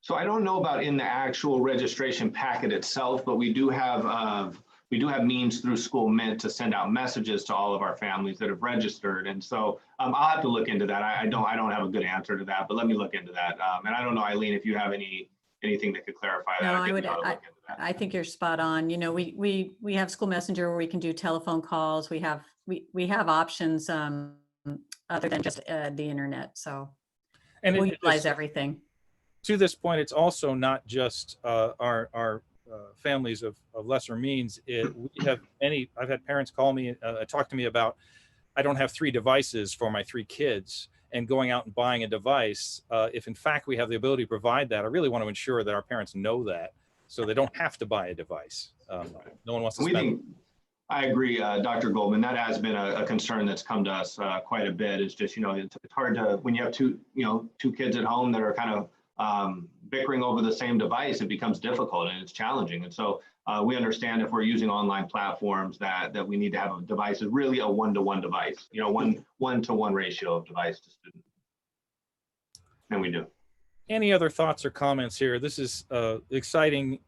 So I don't know about in the actual registration packet itself, but we do have means through School Mint to send out messages to all of our families that have registered. And so I'll have to look into that. I don't have a good answer to that, but let me look into that. And I don't know, Eileen, if you have anything that could clarify that. No, I think you're spot on. We have School Messenger where we can do telephone calls. We have options other than just the internet. So we'll utilize everything. To this point, it's also not just our families of lesser means. I've had parents call me, talk to me about, I don't have 3 devices for my 3 kids, and going out and buying a device. If in fact we have the ability to provide that, I really want to ensure that our parents know that. so they don't have to buy a device. No one wants to We spend. think, I agree, Dr. Goldman. That has been a concern that's come to us quite a bit. It's just, it's hard to, when you have two kids at home that are kind of bickering over the same device, it becomes difficult and it's challenging. And so we understand if we're using online platforms that we need to have a device is really a one-to-one device, one-to-one ratio of device to student. And we do. Any other thoughts or comments here? This is exciting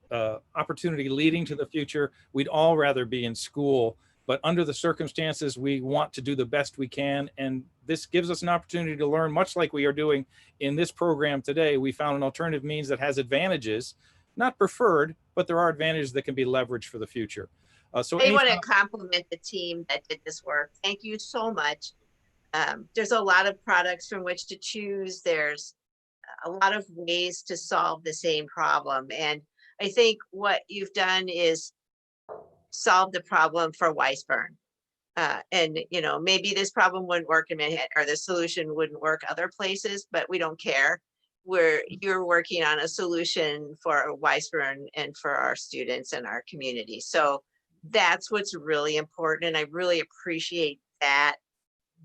opportunity leading to the future. We'd all rather be in school, but under the circumstances, we want to do the best we can. And this gives us an opportunity to learn, much like we are doing in this program today. We found an alternative means that has advantages, not preferred, but there are advantages that can be leveraged for the future. So I want to compliment the team that did this work. Thank you so much. There's a lot of products from which to choose. There's a lot of ways to solve the same problem. And I think what you've done is solve the problem for Weisburn. And, maybe this problem wouldn't work in Manhattan, or the solution wouldn't work other places, but we don't care. You're working on a solution for Weisburn and for our students and our community. So that's what's really important. And I really appreciate that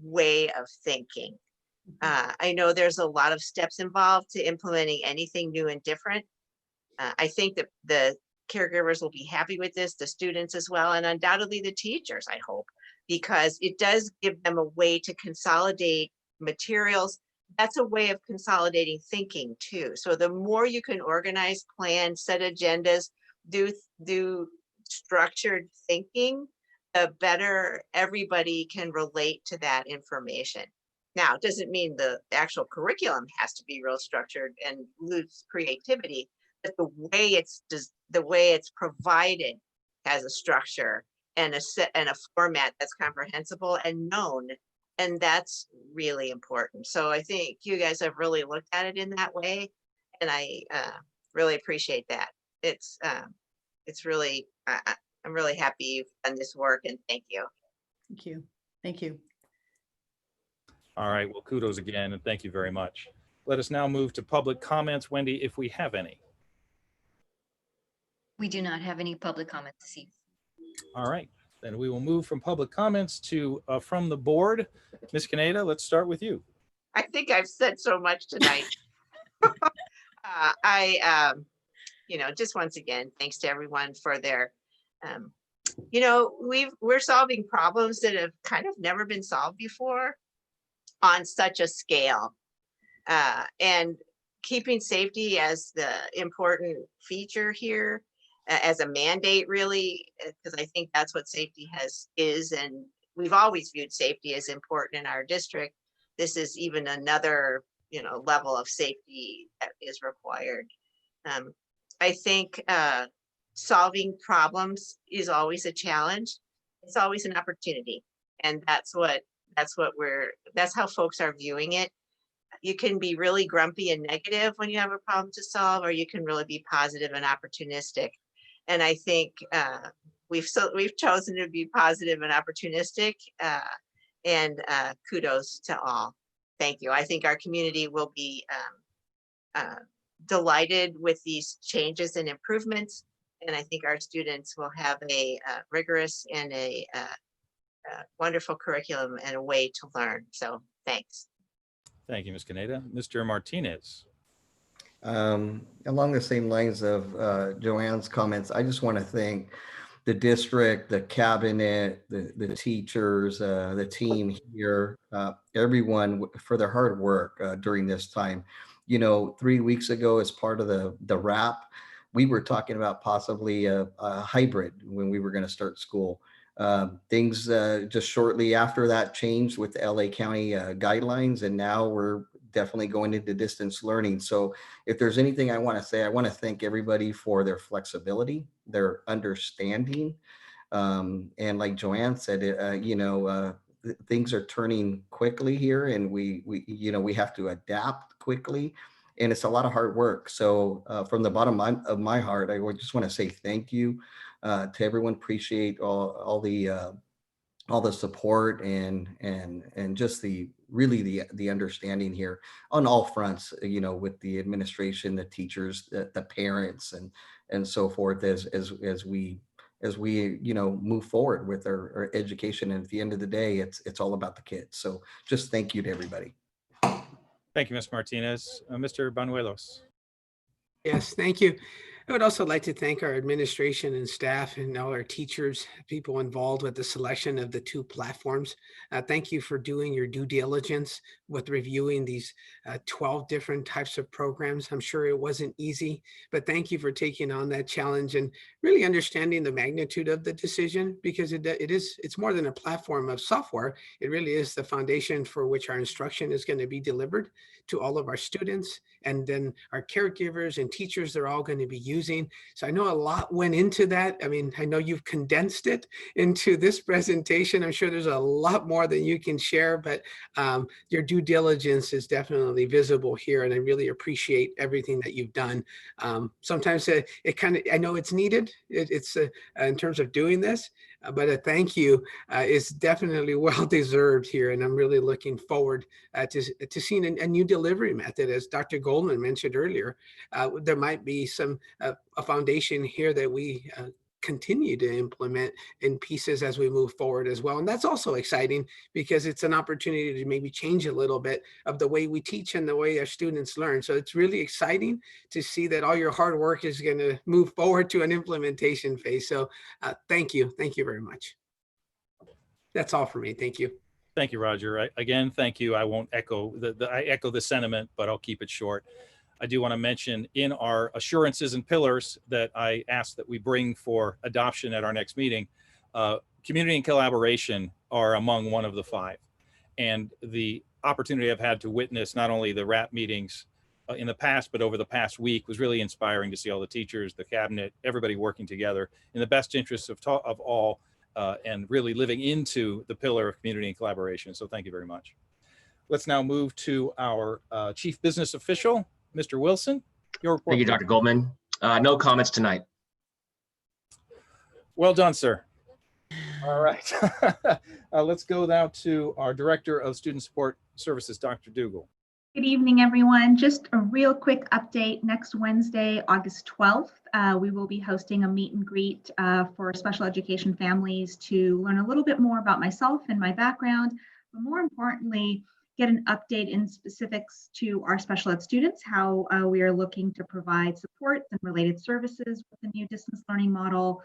way of thinking. I know there's a lot of steps involved to implementing anything new and different. I think that the caregivers will be happy with this, the students as well, and undoubtedly the teachers, I hope, because it does give them a way to consolidate materials. That's a way of consolidating thinking too. So the more you can organize, plan, set agendas, do structured thinking, the better everybody can relate to that information. Now, it doesn't mean the actual curriculum has to be real structured and lose creativity, but the way it's provided has a structure and a format that's comprehensible and known, and that's really important. So I think you guys have really looked at it in that way, and I really appreciate that. It's really I'm really happy you've done this work, and thank you. Thank you. Thank you. All right, well, kudos again, and thank you very much. Let us now move to public comments. Wendy, if we have any. We do not have any public comments this evening. All right, then we will move from public comments to from the board. Ms. Kaneda, let's start with you. I think I've said so much tonight. Just once again, thanks to everyone for their, we're solving problems that have kind of never been solved before on such a scale, and keeping safety as the important feature here, as a mandate, really, because I think that's what safety is, and we've always viewed safety as important in our district. This is even another, level of safety that is required. I think solving problems is always a challenge. It's always an opportunity, and that's how folks are viewing it. You can be really grumpy and negative when you have a problem to solve, or you can really be positive and opportunistic. And I think we've chosen to be positive and opportunistic, and kudos to all. Thank you. I think our community will be delighted with these changes and improvements, and I think our students will have a rigorous and a wonderful curriculum and a way to learn. So thanks. Thank you, Ms. Kaneda. Mr. Martinez. Along the same lines of Joanne's comments, I just want to thank the district, the cabinet, the teachers, the team here, everyone for their hard work during this time. 3 weeks ago, as part of the wrap, we were talking about possibly a hybrid when we were going to start school. Things just shortly after that changed with the LA County guidelines, and now we're definitely going into distance learning. So if there's anything I want to say, I want to thank everybody for their flexibility, their understanding. And like Joanne said, things are turning quickly here, and we have to adapt quickly, and it's a lot of hard work. So from the bottom of my heart, I just want to say thank you to everyone. Appreciate all the support and just the understanding here on all fronts, with the administration, the teachers, the parents, and so forth as we move forward with our education. And at the end of the day, it's all about the kids. So just thank you to everybody. Thank you, Ms. Martinez. Mr. Banuelos. Yes, thank you. I would also like to thank our administration and staff and all our teachers, people involved with the selection of the two platforms. Thank you for doing your due diligence with reviewing these 12 different types of programs. I'm sure it wasn't easy, but thank you for taking on that challenge and really understanding the magnitude of the decision, because it's more than a platform of software. It really is the foundation for which our instruction is going to be delivered to all of our students, and then our caregivers and teachers, they're all going to be using. So I know a lot went into that. I mean, I know you've condensed it into this presentation. I'm sure there's a lot more that you can share, but your due diligence is definitely visible here, and I really appreciate everything that you've done. Sometimes I know it's needed. It's in terms of doing this, but a thank you is definitely well deserved here, and I'm really looking forward to seeing a new delivery method. As Dr. Goldman mentioned earlier, there might be a foundation here that we continue to implement in pieces as we move forward as well. And that's also exciting, because it's an opportunity to maybe change a little bit of the way we teach and the way our students learn. So it's really exciting to see that all your hard work is going to move forward to an implementation phase. So thank you. Thank you very much. That's all for me. Thank you. Thank you, Roger. Again, thank you. I won't echo I echo the sentiment, but I'll keep it short. I do want to mention in our assurances and pillars that I asked that we bring for adoption at our next meeting, community and collaboration are among one of the 5. And the opportunity I've had to witness not only the RAP meetings in the past, but over the past week was really inspiring to see all the teachers, the cabinet, everybody working together in the best interests of all, and really living into the pillar of community and collaboration. So thank you very much. Let's now move to our Chief Business Official, Mr. Wilson. Your report. Thank you, Dr. Goldman. No comments tonight. Well done, sir. All right. Let's go now to our Director of Student Support Services, Dr. Dougal. Good evening, everyone. Just a real quick update. Next Wednesday, August 12th, we will be hosting a meet and greet for special education families to learn a little bit more about myself and my background, but more importantly, get an update in specifics to our special ed students, how we are looking to provide supports and related services with the new distance learning model,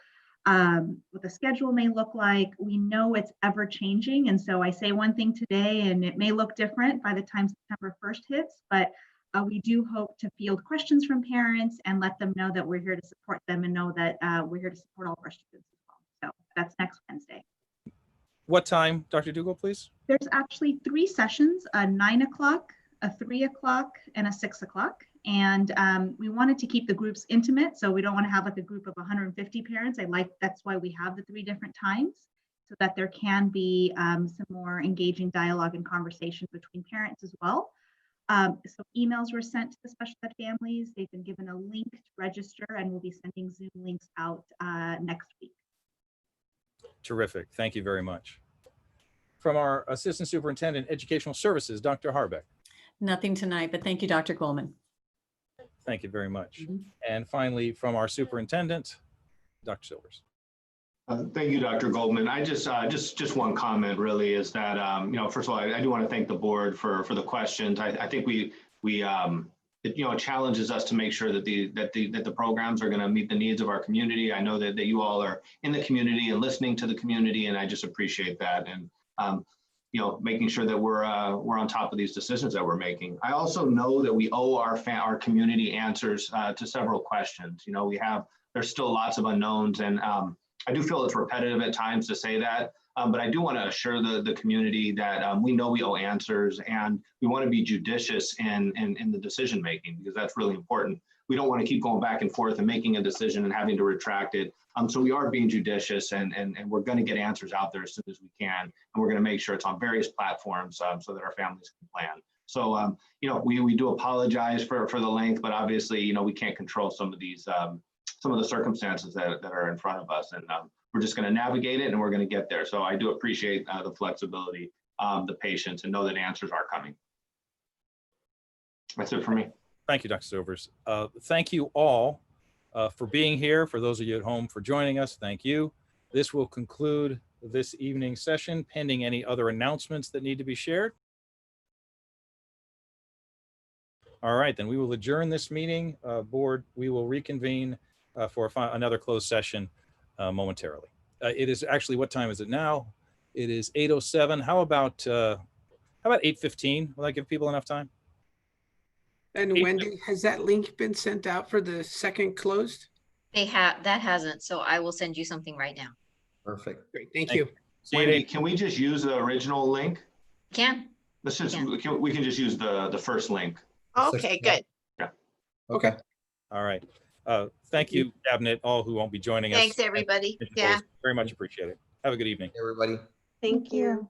what the schedule may look like. We know it's ever changing. And so I say one thing today and it may look different by the time September 1st hits, but we do hope to field questions from parents and let them know that we're here to support them and know that we're here to support all of our students as well. So that's next Wednesday. What time, Dr. Dougal, please? There's actually 3 sessions, a 9 o'clock, a 3 o'clock, and a 6 o'clock. And we wanted to keep the groups intimate, so we don't want to have like a group of 150 parents. That's why we have the 3 different times, so that there can be some more engaging dialogue and conversation between parents as well. So emails were sent to the special ed families. They've been given a link to register, and we'll be sending Zoom links out next week. Terrific. Thank you very much. From our Assistant Superintendent, Educational Services, Dr. Harbeck. Nothing tonight, but thank you, Dr. Goldman. Thank you very much. And finally, from our Superintendent, Dr. Silvers. Thank you, Dr. Goldman. I just one comment really is that, first of all, I do want to thank the board for the questions. I think it challenges us to make sure that the programs are going to meet the needs of our community. I know that you all are in the community and listening to the community, and I just appreciate that. And making sure that we're on top of these decisions that we're making. I also know that we owe our community answers to several questions. There's still lots of unknowns, and I do feel it's repetitive at times to say that. But I do want to assure the community that we know we owe answers, and we want to be judicious in the decision making, because that's really important. We don't want to keep going back and forth and making a decision and having to retract it. So we are being judicious, and we're going to get answers out there as soon as we can, and we're going to make sure it's on various platforms so that our families can plan. So we do apologize for the length, but obviously we can't control some of these some of the circumstances that are in front of us, and we're just going to navigate it, and we're going to get there. So I do appreciate the flexibility, the patience, and know that answers are coming. That's it for me. Thank you, Dr. Silvers. Thank you all for being here. For those of you at home for joining us, thank you. This will conclude this evening's session, pending any other announcements that need to be shared. All right, then we will adjourn this meeting. Board, we will reconvene for another closed session momentarily. It is actually, what time is it now? It is 8:07. How about 8:15? Will that give people enough time? And Wendy, has that link been sent out for the second closed? That hasn't, so I will send you something right now. Perfect. Great, thank you. Wendy, can we just use the original link? Can? Let's just, we can just use the first link. Okay, good. Okay. All right. Thank you, Cabinet, all who won't be joining us. Thanks, everybody. Yeah. Very much appreciate it. Have a good evening. Everybody. Thank you.